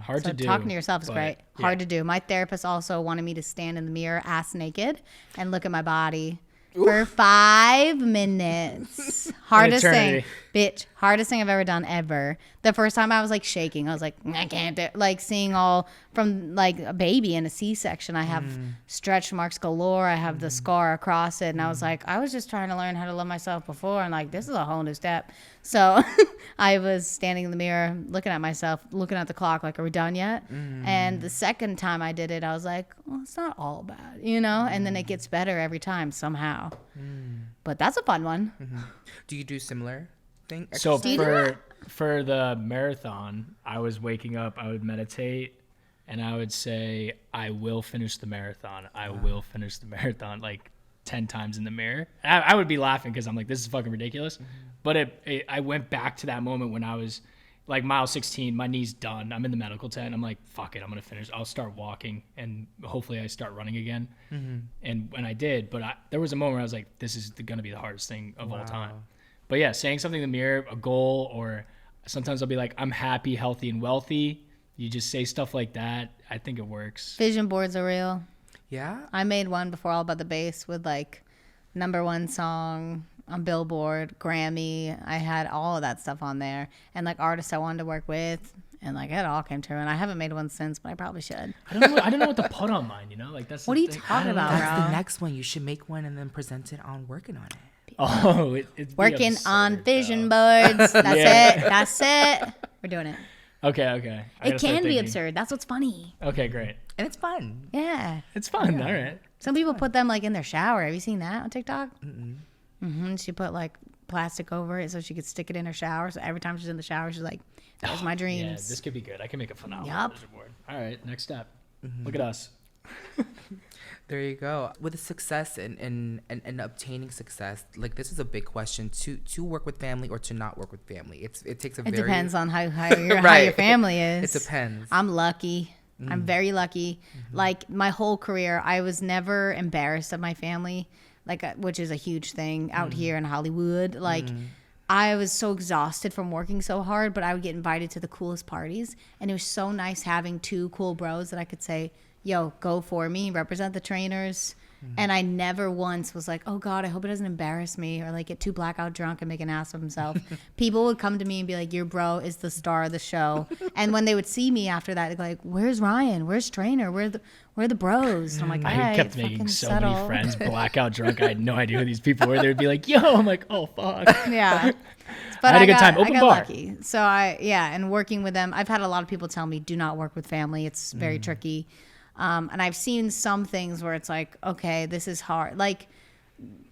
Hard So to do. talking to yourself is but, great. yeah. Hard to do. My therapist also wanted me to stand in the mirror ass naked and look at my body for 5 minutes. Hardest thing. eternity. Bitch. Hardest thing I've ever done ever. The first time I was like shaking. I was like, I can't do it. Like seeing all from like a baby in a C-section. I have stretch marks galore. I have the scar across it. And I was like, I was just trying to learn how to love myself before. And like, this is a whole new step. So I was standing in the mirror, looking at myself, looking at the clock, like, are we done yet? And the second time I did it, I was like, well, it's not all bad, you know? And then it gets better every time somehow. But that's a fun one. Do you do similar thing? So Do you do for the marathon, I was waking up, I would meditate, and I would say, I will finish the marathon. I will finish the marathon, like 10 times in the mirror. I would be laughing because I'm like, this is fucking ridiculous. But I went back to that moment when I was like mile 16, my knee's done. I'm in the medical tent. I'm like, fuck it, I'm going to finish. I'll start walking, and hopefully I start running again. And when I did, but there was a moment where I was like, this is going to be the hardest thing of all time. But yeah, saying something in the mirror, a goal, or sometimes I'll be like, I'm happy, healthy, and wealthy. You just say stuff like that. I think it works. Vision boards are real. Yeah. I made one before All About the Bass with like #1 song on Billboard, Grammy. I had all of that stuff on there, and like artists I wanted to work with, and like it all came true. And I haven't made one since, but I probably should. I don't know what to put on mine, you know? Like that's What the are you thing. talking I don't know. about, That's bro? the next one. You should make one and then present it on Workin On It. Oh, it'd be Working on absurd, vision though. boards. That's Yeah. it. That's it. We're doing it. Okay. I It gotta start can be thinking. absurd. That's what's funny. Okay, great. And it's fun. Yeah. It's fun. All right. Some people put them like in their shower. Have you seen that on TikTok? She put like plastic over it so she could stick it in her shower. So every time she's in the shower, she's like, "There's my Yeah, dreams." this could be good. I can make a phenomenal Yup. vision board. All right, next step. Look at us. There you go. With the success and obtaining success, like this is a big question to work with family or to not work with family. It takes a It very depends on how your Right. family is. It depends. I'm lucky. I'm very lucky. Like my whole career, I was never embarrassed of my family, like which is a huge thing out here in Hollywood. Like I was so exhausted from working so hard, but I would get invited to the coolest parties, and it was so nice having two cool bros that I could say, "Yo, go for me, represent the Trainors." And I never once was like, "Oh God, I hope it doesn't embarrass me," or like get too blackout drunk and make an ass of himself. People would come to me and be like, "Your bro is the star of the show." And when they would see me after that, they'd be like, "Where's Ryan? Where's Trainor? Where are the bros?" And I'm like, I "All right, kept making fucking so settle." many friends blackout drunk. I had no idea who these people were. They'd be like, "Yo," I'm like, "Oh fuck." Yeah. But had a good time. I Open got bar. lucky. So and working with them, I've had a lot of people tell me, "Do not work with family. It's very tricky." And I've seen some things where it's like, okay, this is hard. Like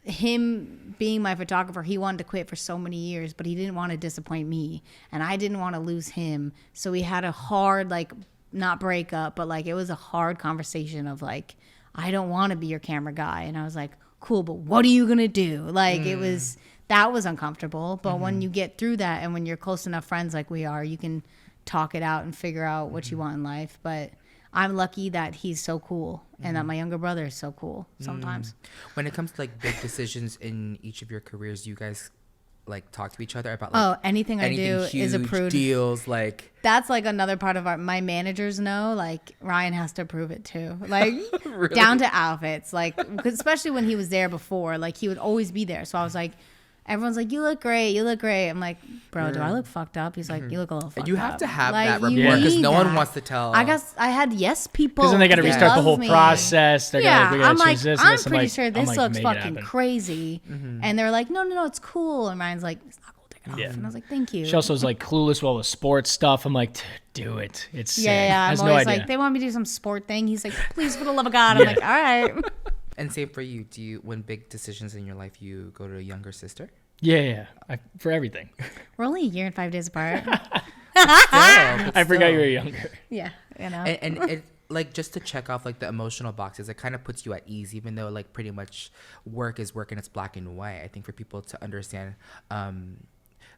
him being my photographer, he wanted to quit for so many years, but he didn't want to disappoint me, and I didn't want to lose him. So we had a hard, like, not breakup, but like it was a hard conversation of like, I don't want to be your camera guy. And I was like, cool, but what are you gonna do? Like that was uncomfortable. But when you get through that, and when you're close enough friends like we are, you can talk it out and figure out what you want in life. But I'm lucky that he's so cool and that my younger brother is so cool sometimes. When it comes to like big decisions in each of your careers, you guys like talk to each other about like Oh, anything I do huge is approved. deals, like That's like another part of my managers know, like Ryan has to approve it too. Like Really? down to outfits. Like, 'cause especially when he was there before, like he would always be there. So I was like, everyone's like, you look great. I'm like, bro, do I look fucked up? He's like, you look a little fucked up. you have to have Like, that you rapport because need no one that. wants to tell. I had yes people. Because then they got to that restart the love whole me. process. They're Yeah, gonna, we gotta I'm like, change this and I'm this. pretty like, sure I'm this like, looks make it fucking happen. crazy. And they're like, no, it's cool. And Ryan's like, it's not cool, take it off. Yeah. And I was like, thank you. She also was like clueless with all the sports stuff. I'm like, do it. It's sick. Yeah, Has I'm no always idea. like, they want me to do some sport thing. He's like, please, for the love of God. I'm like, all right. And same for you. Do you, when big decisions in your life, you go to a younger sister? Yeah. For everything. We're only a year and 5 days apart. I forgot you were younger. Yeah, you know. And it like just to check off like the emotional boxes, it kind of puts you at ease, even though like pretty much work is work and it's black and white. I think for people to understand,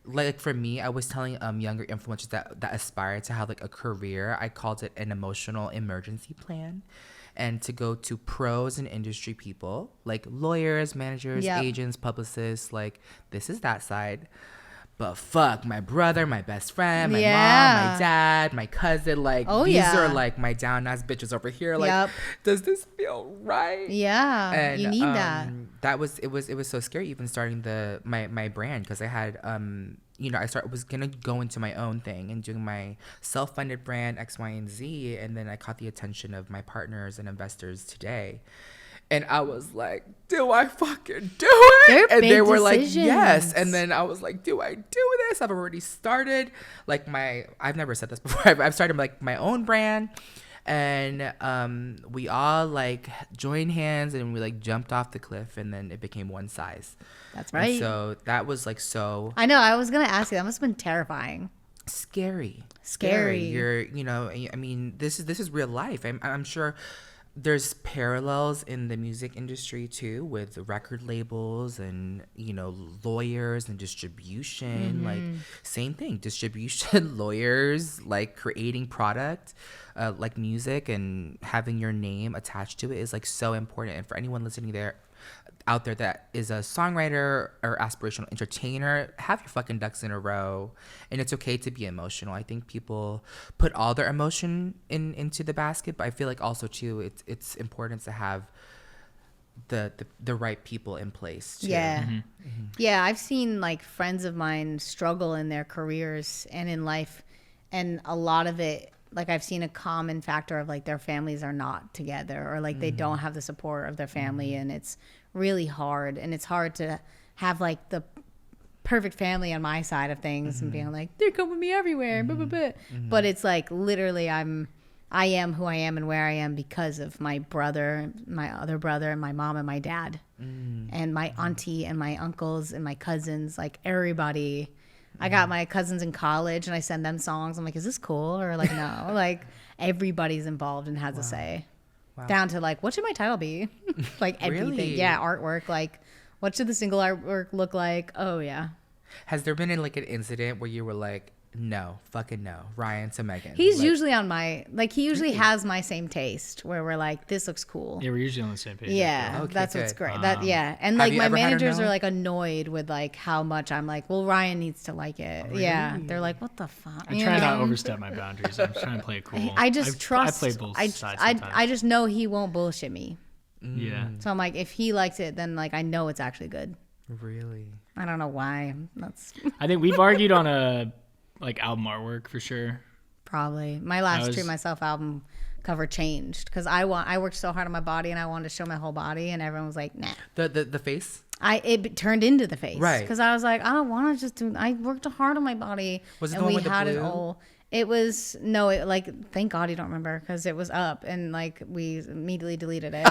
like for me, I was telling younger influencers that aspire to have like a career. I called it an emotional emergency plan. And to go to pros and industry people like lawyers, managers, Yep. agents, publicists, like this is that side. But fuck, my brother, my best friend, my mom, Yeah. my dad, my cousin, like Oh, these yeah. are like my down ass bitches over here. Like, Yep. does this feel right? Yeah, And, you need that. That was it was so scary even starting my brand because I had was gonna go into my own thing and doing my self-funded brand X, Y, and Z, and then I caught the attention of my partners and investors today. And I was like, do I fucking do it? They're And big they were like, decisions. yes. And then I was like, do I do this? I've already started like I've never said this before. I've started like my own brand. And we all like joined hands and we like jumped off the cliff and then it became one size. That's right. And so that was like so I know. I was gonna ask you. That must have been terrifying. scary. Scary. I mean, this is real life. I'm sure there's parallels in the music industry too with record labels and lawyers and distribution. Like same thing, distribution, lawyers, like creating product like music and having your name attached to it is like so important. And for anyone listening out there that is a songwriter or aspirational entertainer, have your fucking ducks in a row. And it's okay to be emotional. I think people put all their emotion into the basket, but I feel like also too it's important to have the right people in place too. Yeah. Yeah, I've seen like friends of mine struggle in their careers and in life, and a lot of it, like I've seen a common factor of like their families are not together or like they don't have the support of their family, and it's really hard, and it's hard to have like the perfect family on my side of things and being like, they come with me everywhere, blah, blah, blah. But it's like literally I am who I am and where I am because of my brother, my other brother, and my mom and my dad, and my auntie and my uncles and my cousins, like everybody. I got my cousins in college and I send them songs. I'm like, is this cool? Or like, no, like everybody's involved and has a say. Down to like, what should my title be? Like everything. Really? Yeah, artwork. Like, what should the single artwork look like? Oh, yeah. Has there been like an incident where you were like, no, fucking no, Ryan to Meghan? He's like, usually on my, like, he usually has my same taste where we're like, this looks cool. Yeah, we're usually on the same page. Yeah, Okay, that's what's good. great. That yeah, and Have like you my ever had her managers know? are like annoyed with like how much I'm like, well, Ryan needs to like it. Yeah, they're like, what the fuck? I try not to overstep my boundaries. I'm trying to play it cool. I just trust. I play both sides I sometimes. just know he won't bullshit me. Yeah. So I'm like, if he likes it, then like I know it's actually good. Really? I don't know why. That's I think we've argued on a like album artwork for sure. probably my last was- Treat Myself album cover changed because I worked so hard on my body and I wanted to show my whole body and everyone was like, nah. The face? It turned into the face, Right. Because I was like, I don't want to just do. I worked hard on my body, Was it and the one we with the had it blue? all. It was no, it like thank God you don't remember because it was up and like we immediately deleted it.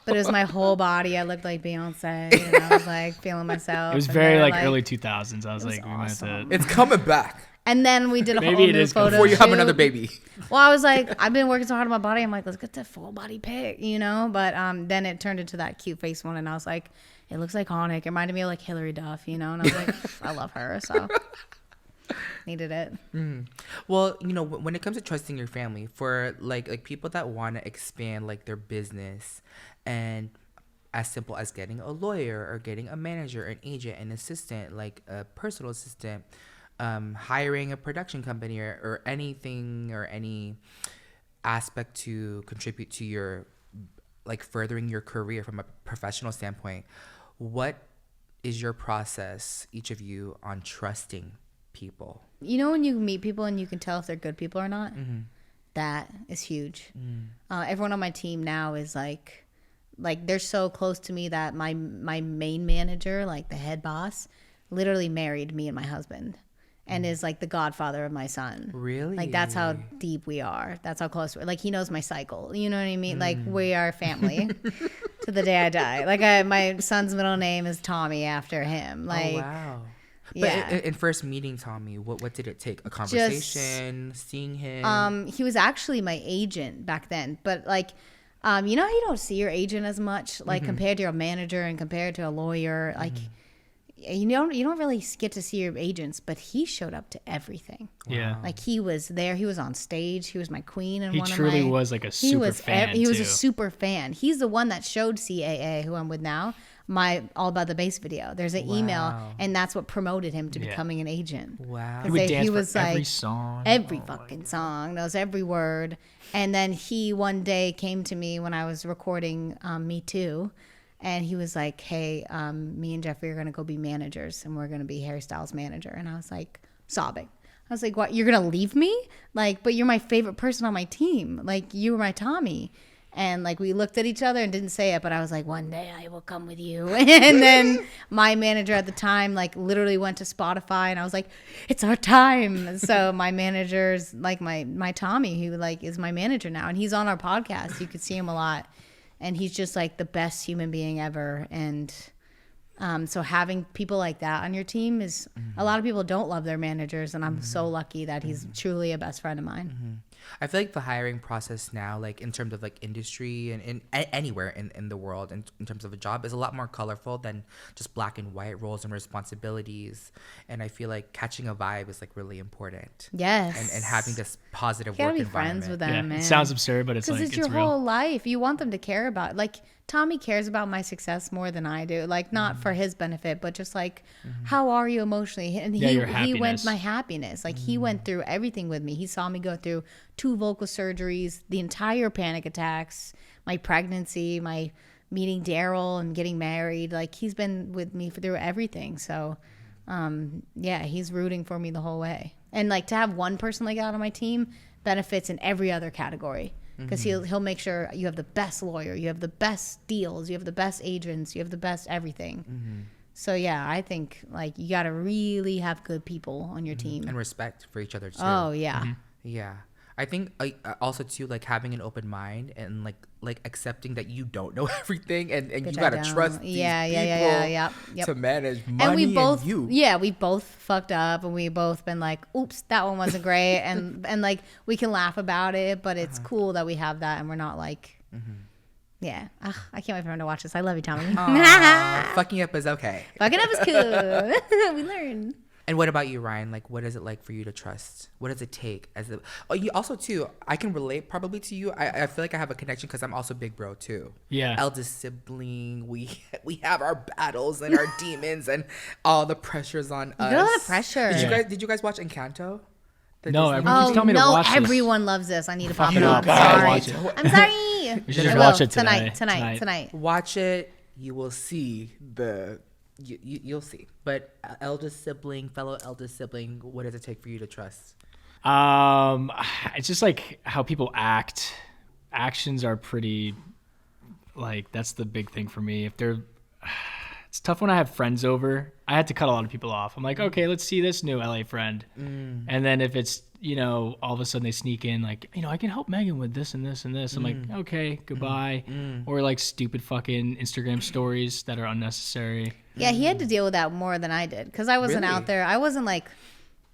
But it was my whole body. I looked like Beyonce, and I was like feeling myself. It was and very they were like early 2000s. I was like, we might have awesome. to. It's coming back And then we did a Maybe whole it new is coming photo before you have shoot. another baby. Well, I was like, I've been working so hard on my body. I'm like, let's get the full body pic, you know. But then it turned into that cute face one, and I was like, it looks iconic. It reminded me of like Hillary Duff, you know. And I was like, I love her, so needed it. Well, you know, when it comes to trusting your family, for like people that want to expand like their business, and as simple as getting a lawyer or getting a manager, an agent, an assistant, like a personal assistant, hiring a production company or anything or any aspect to contribute to your like furthering your career from a professional standpoint, what is your process, each of you, on trusting people? You know, when you meet people and you can tell if they're good people or not, that is huge. Everyone on my team now is like they're so close to me that my main manager, like the head boss, literally married me and my husband and is like the godfather of my son. Really? Like that's how deep we are. That's how close we're. Like he knows my cycle. You know what I mean? Like we are family to the day I die. Like my son's middle name is Tommy after him. Like oh, wow. But yeah. in first meeting Tommy, what did it take? A conversation, seeing him? He was actually my agent back then, but like, you know how you don't see your agent as much, like compared to your manager and compared to a lawyer, like you don't really get to see your agents, but he showed up to everything. Yeah. Like he was there, he was on stage, he was my queen, and He one truly of my, was like a he super was fan. he was too. a super fan. He's the one that showed CAA, who I'm with now, my All About the Bass video. There's an email, Wow. and that's what promoted him to Yeah. becoming an agent. Wow. He would He dance was for every like, song. Every fucking song, knows every word. And then he one day came to me when I was recording Me Too, and he was like, hey, me and Jeffrey are going to go be managers, and we're going to be Harry Styles' manager. And I was like, sobbing. I was like, what, you're going to leave me? Like, but you're my favorite person on my team. Like, you were my Tommy. And like we looked at each other and didn't say it, but I was like, one day I will come with you. And then my manager at the time like literally went to Spotify, and I was like, it's our time. So my manager's like my Tommy, who like is my manager now, and he's on our podcast. You could see him a lot, and he's just like the best human being ever. And so having people like that on your team is a lot of people don't love their managers, and I'm so lucky that he's truly a best friend of mine. I feel like the hiring process now, like in terms of like industry and anywhere in the world, in terms of a job, is a lot more colorful than just black and white roles and responsibilities. And I feel like catching a vibe is like really important. Yes. And having this positive You gotta work be environment. friends with them, Yeah, man. it sounds absurd, but it's Because like it's it's your real. whole life. You want them to care about. Like Tommy cares about my success more than I do. Like not for his benefit, but just like, how are you emotionally? And Yeah, your he went happiness. my happiness. Like he went through everything with me. He saw me go through 2 vocal surgeries, the entire panic attacks, my pregnancy, my meeting Daryl and getting married. Like he's been with me through everything. So yeah, he's rooting for me the whole way. And like to have one person like that on my team benefits in every other category. Because he'll make sure you have the best lawyer, you have the best deals, you have the best agents, you have the best everything. So yeah, I think like you got to really have good people on your team and respect for each other too. Oh yeah. Yeah. I think also too, like having an open mind and like accepting that you don't know everything and you Bitch, I gotta don't. trust these people Yep. to manage money And we both, you. yeah, we both fucked up, and we both been like, "Oops, that one wasn't great," and like we can laugh about it, but it's cool that we have that, and we're not like, yeah. Ugh, I can't wait for him to watch this. I love you, Tommy. Fucking up is okay. Fucking up is cool. We learn. And what about you, Ryan? Like, what is it like for you to trust? What does it take? You also too, I can relate probably to you. I feel like I have a connection because I'm also big bro too. Yeah. Eldest sibling. We have our battles and our demons and all the pressures on us. You got a lot of pressure. Did you guys watch Encanto? No, everyone keeps telling me to watch this. Everyone loves this. I need to pop it You up. gotta Sorry. watch it. I'm sorry. We should I just will. watch it today. Tonight. Watch it. You will see you'll see. But fellow eldest sibling, what does it take for you to trust? It's just like how people act. Actions are pretty, like, that's the big thing for me. It's tough when I have friends over. I had to cut a lot of people off. I'm like, okay, let's see this new LA friend. And then if it's, all of a sudden they sneak in like, I can help Megan with this and this and this. I'm like, okay, goodbye. Or like stupid fucking Instagram stories that are unnecessary. Yeah, he had to deal with that more than I did because I wasn't out there. I wasn't like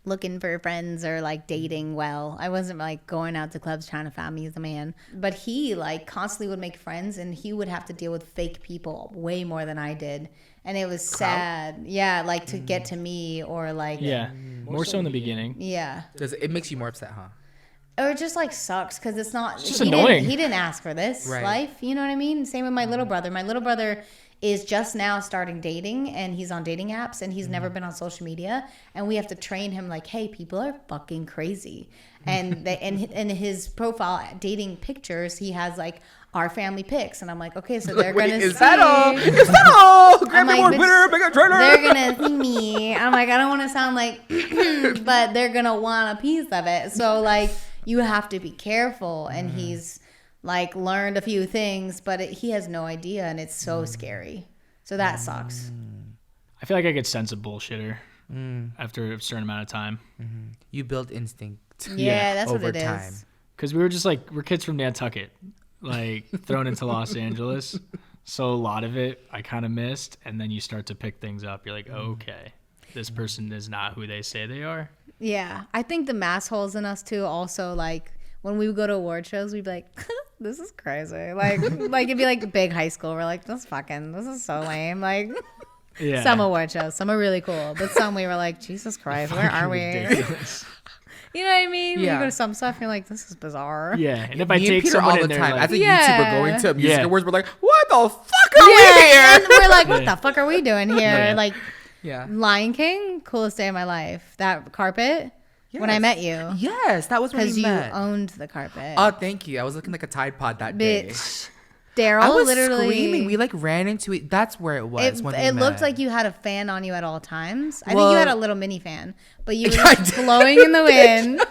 looking for friends or like dating well. I wasn't like going out to clubs trying to find me as a man. But he like constantly would make friends, and he would have to deal with fake people way more than I did. And it was sad. Yeah, like to get to me or like. Yeah, more so in the beginning. Yeah. It makes you more upset, huh? Or it just like sucks because it's not. It's just annoying. He didn't ask for this life. You know what I mean? Same with my little brother. My little brother is just now starting dating, and he's on dating apps, and he's never been on social media, and we have to train him like, hey, people are fucking crazy. And in his profile dating pictures, he has like our family pics, and I'm like, okay, so they're gonna is see. that all? Grammy Award winner, Meghan Trainor. They're gonna see me. I'm like, I don't want to sound like, but they're gonna want a piece of it. So like, you have to be careful, and he's like learned a few things, but he has no idea, and it's so scary. So that sucks. I feel like I get sense of bullshitter after a certain amount of time. You build instinct. Yeah, that's over what it time. is. Because we're kids from Nantucket, like thrown into Los Angeles. So a lot of it I kind of missed, and then you start to pick things up. You're like, okay, this person is not who they say they are. Yeah, I think the mass holes in us too. Also, like when we would go to award shows, we'd be like, "This is crazy." Like it'd be like big high school. We're like, this is so lame." Like Yeah. some award shows, some are really cool, but some we were like, Jesus Christ, where are we? Ridiculous. You know what I mean? When Yeah. you go to some stuff, you're like, this is bizarre. Yeah, and if I Me and take Peter someone all the in there, time like, as a Yeah. YouTuber going to music Yeah. awards, we're like, what the fuck are we Yeah, here? and we're like, what the fuck are we doing here? Yeah. Like Yeah. Lion King, coolest day of my life. That carpet when I Yes. met you, Yes, that was when because we you met. owned the carpet. Oh, thank you. I was looking like a Tide Pod that day. Bitch, I Daryl was literally screaming. We like ran into it. That's where it was. when we it looked met. like you had a fan on you at all times. I think Well- you had a little mini fan, but you were Yeah, I just did. blowing in the wind.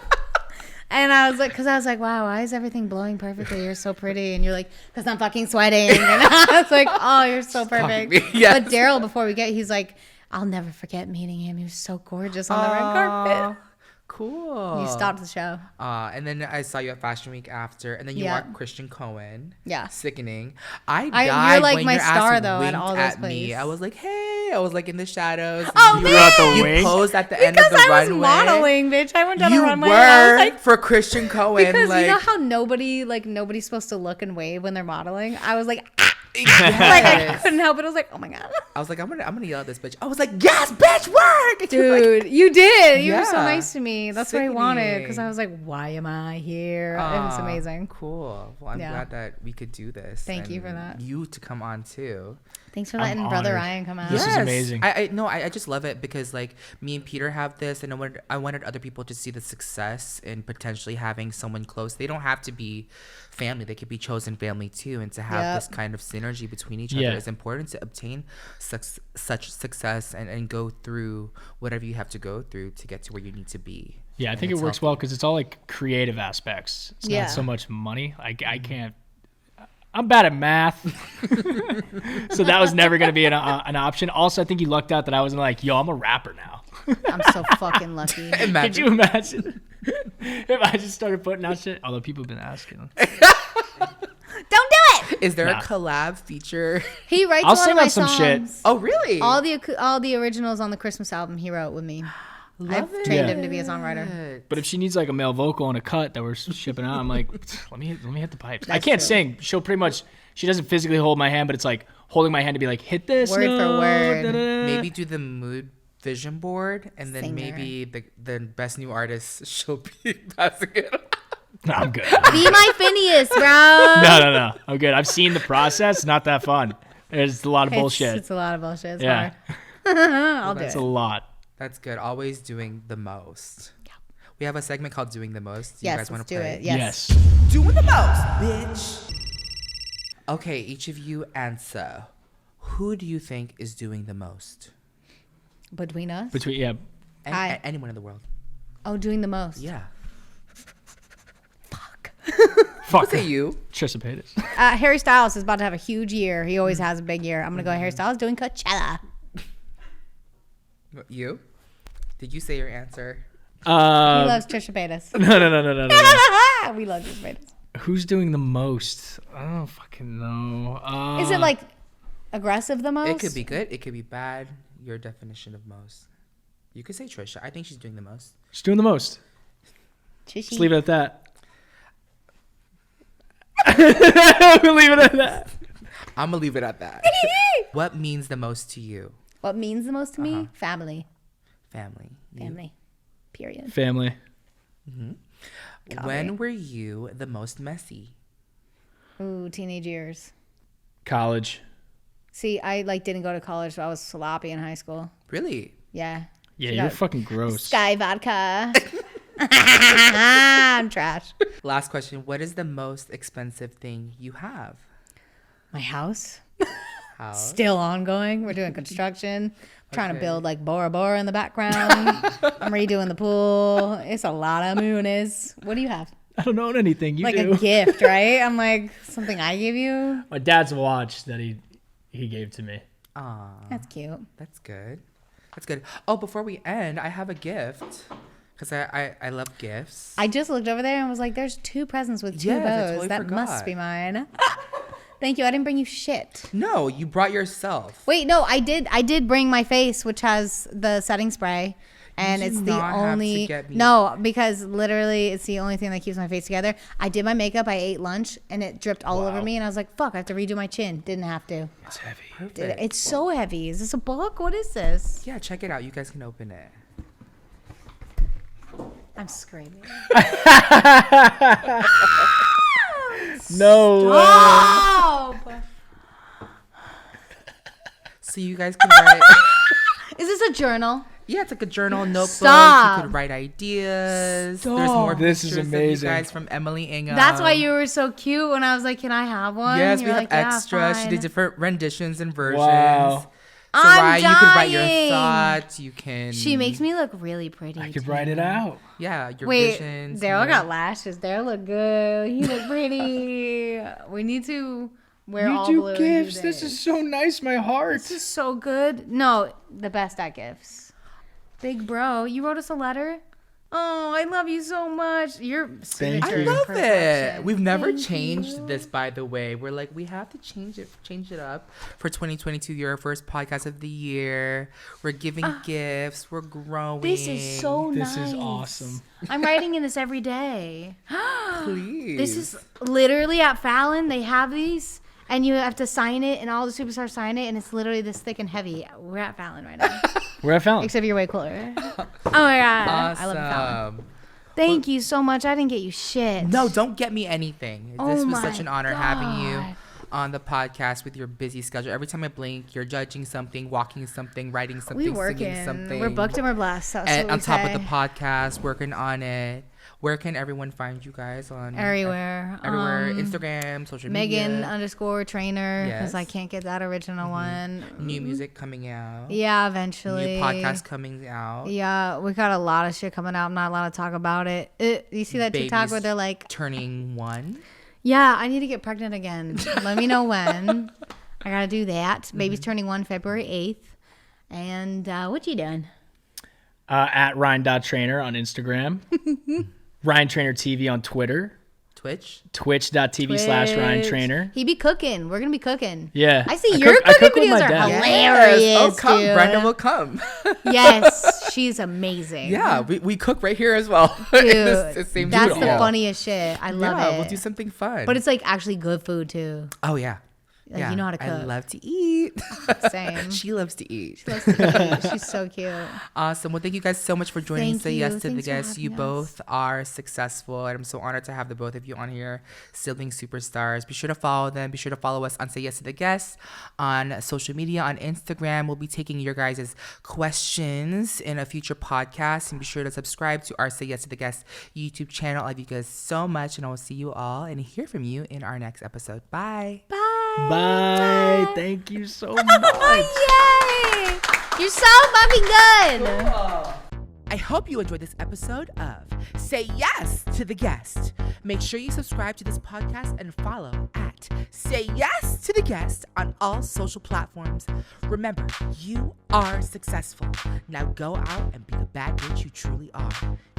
And I was like, wow, why is everything blowing perfectly? You're so pretty. And you're like, because I'm fucking sweating. And I was like, oh, you're so perfect. me, yes. But Daryl, before we get, he's like, I'll never forget meeting him. He was so gorgeous on the red carpet. Cool. You stopped the show. And then I saw you at Fashion Week after, and then you Yeah. walked Christian Cohen. Yeah. Sickening. You're died like when my your star, ass though, at winked all those at me. places. I was like, hey. I was like in the shadows. Oh, you, man. Throughout the you wing? posed at the end of Because the I was runway. modeling, bitch. I went down You a runway. And I were was like, for Christian Cohen. because like, you know how nobody's supposed to look and wave when they're modeling. I was like, yes. like I couldn't help it. I was like, oh my god, I was like, I'm gonna yell at this bitch. I was like, yes, bitch, work, dude, you did. You were so Yeah. nice to me. That's what I wanted because I Sickening. was like, why am I here? It was amazing. Cool. Well, I'm Yeah. glad that we could do this. Thank you and for that. You to come on too. Thanks for I'm letting Brother honored. Ryan come out. This is amazing. I just love it because like me and Peter have this, and I wanted other people to see the success in potentially having someone close. They don't have to be family; they could be chosen family too. And to have Yep. this kind of synergy between each Yeah. other is important to obtain such success and go through whatever you have to go through to get to where you need to be. Yeah, I And think it it's works well because it's all like creative aspects. It's Yeah. not so much money. I can't. I'm bad at math. So that was never going to be an option. Also, I think you lucked out that I wasn't like, yo, I'm a rapper now. I'm so fucking lucky. Could you imagine if I just started putting out shit? Although people have been asking. Don't do it. Is there a collab feature? He writes I'll a lot sing of my on some shit. songs. Oh, really? All the originals on the Christmas album he wrote with me. I've trained him to be a songwriter. But if she needs like a male vocal and a cut that we're shipping out, I'm like, let me hit the pipes. I That's can't true. sing. She'll pretty much, she doesn't physically hold my hand, but it's like holding my hand to be like, hit this Word for note, word. da-da. Maybe do the mood vision board, and then Singer. maybe the best new artist she'll be passing it on. No, I'm good. Be my Phineas, bro. No. I'm good. I've seen the process. Not that fun. It's a lot of bullshit. It's a lot of bullshit. It's Yeah. hard. I'll do It's it. a lot. That's good. Always doing the most. We have a segment called Doing the Most. Do you Yes, guys want let's to do play? it. Yes. Doing the most, bitch. Okay, each of you answer. Who do you think is doing the most? Between us? Hi. Anyone in the world. Oh, doing the most. Yeah. Fuck. Say you. Trisha Paytas. Harry Styles is about to have a huge year. He always has a big year. I'm going to go Harry Styles doing Coachella. You? Did you say your answer? He loves Trisha Paytas. No. We love Trisha Paytas. Who's doing the most? I don't fucking know. Is it like aggressive the most? It could be good. It could be bad. Your definition of most. You could say Trisha. I think she's doing the most. She's doing the most. Trishy. Just leave it at that. We'll leave it at that. I'm going to leave it at that. What means the most to you? What means the most to me? Family. Family. You? Family. Period. Family. When were you the most messy? Ooh, teenage years. College. See, I didn't go to college, so I was sloppy in high school. Really? Yeah. Yeah, She you're got fucking gross. Sky vodka. I'm trash. Last question. What is the most expensive thing you have? My house. House? Still ongoing. We're doing construction. Trying to Okay. build like Bora Bora in the background. I'm redoing the pool. It's a lot of moonies. What do you have? I don't own anything. You Like do. a gift, right? I'm like, something I give you? My dad's watch that he gave to me. Aw, That's cute. that's good. That's good. Oh, before we end, I have a gift. Because I love gifts. I just looked over there and was like, there's 2 presents with 2 Yes, I bows. totally That forgot. must be mine. Thank you. I didn't bring you shit. No, you brought yourself. Wait, no, I did bring my face, which has the setting spray. And You it's do the not have to only get me- no, because literally it's the only thing that keeps my face together. I did my makeup, I ate lunch, and it dripped all over me, and I was like, "Fuck!" I have to redo my chin. Didn't have to. It's heavy. Perfect. It's so heavy. Is this a book? What is this? Yeah, check it out. You guys can open it. I'm screaming. No way. Oh! So you guys can write. Is this a journal? Yeah, it's like a journal, notebook. Stop. You could write ideas. There's Stop. more This is pictures of amazing. you guys from Emily Ingham. That's why you were so cute when I was like, "Can I have one?" Yes, You're we have like, "Yeah, extras. She fine." did different renditions and versions. Wow. I'm Soraya, you could write your dying. thoughts. You can. She makes me look really pretty. I could too. write it out. Yeah, your Wait, visions. Daryl your- got lashes. Daryl look good. He look pretty. We need to wear all You blue. do and gifts. do This is so nice. My heart. This is so good. No, the best at gifts. Big bro, you wrote us a letter. Oh, I love you so much. Your signature I is love perfection. it. We've never Thank changed you. this, by the way. We're like, we have to change it up for 2022. You're our first podcast of the year. We're giving gifts. We're growing. This is so This nice. is awesome. I'm writing in this every day. Please. This is literally at Fallon. They have these, and you have to sign it, and all the superstars sign it, and it's literally this thick and heavy. We're at Fallon right now, Where I found. except you're way cooler. Oh my god, awesome. I love Fallon. Thank you so much. I didn't get you shit. No, don't get me anything. Oh This was my such an honor having you God. on the podcast with your busy schedule. Every time I blink, you're judging something, walking something, writing something, we singing working. something. We're booked and we're blessed. That's And what on we top say. of the podcast, working on it. Where can everyone find you guys on Everywhere. Everywhere, Instagram, social media. Meghan_Trainor, because I Yes. can't get that original one. New music coming out. Yeah, eventually. New podcast coming out. Yeah, we got a lot of shit coming out. I'm not allowed to talk about it. You see that TikTok Babies where they're like, turning 1. Yeah, I need to get pregnant again. Let me know when. I gotta do that. Baby's turning 1 February 8th. And what you doing? At Ryan.Trainor on Instagram. Ryan Trainor TV on Twitter. Twitch.tv/Ryan Trainor. He be cooking. We're gonna be cooking. Yeah. I see your cooking videos are hilarious. Yes. Oh, come. Dude. Brenda will come. Yes, she's amazing. Yeah, we cook right here as well. Dude, same that's studio. the funniest shit. I love it. We'll do something fun. But it's like actually good food too. Oh, yeah. Like, you know how to cook. I love to eat. Same. She loves to eat. She's so cute. Awesome. Well, thank you guys so much for joining Thank Say you. Yes to the Thanks for Guest. You having both are successful, and I'm so honored to have the both of you on here, sibling superstars. Be sure to follow them. Be sure to follow us on Say Yes to the Guest on social media, on Instagram. We'll be taking your guys' questions in a future podcast, and be sure to subscribe to our Say Yes to the Guest YouTube channel. I love you guys so much, and I will see you all and hear from you in our next episode. Bye. Bye. Bye. Thank you so much. Yay! You're so fucking good. I hope you enjoyed this episode of Say Yes to the Guest. Make sure you subscribe to this podcast and follow at Say Yes to the Guest on all social platforms. Remember, you are successful. Now go out and be the bad bitch you truly are.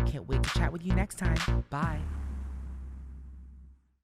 Can't wait to chat with you next time. Bye.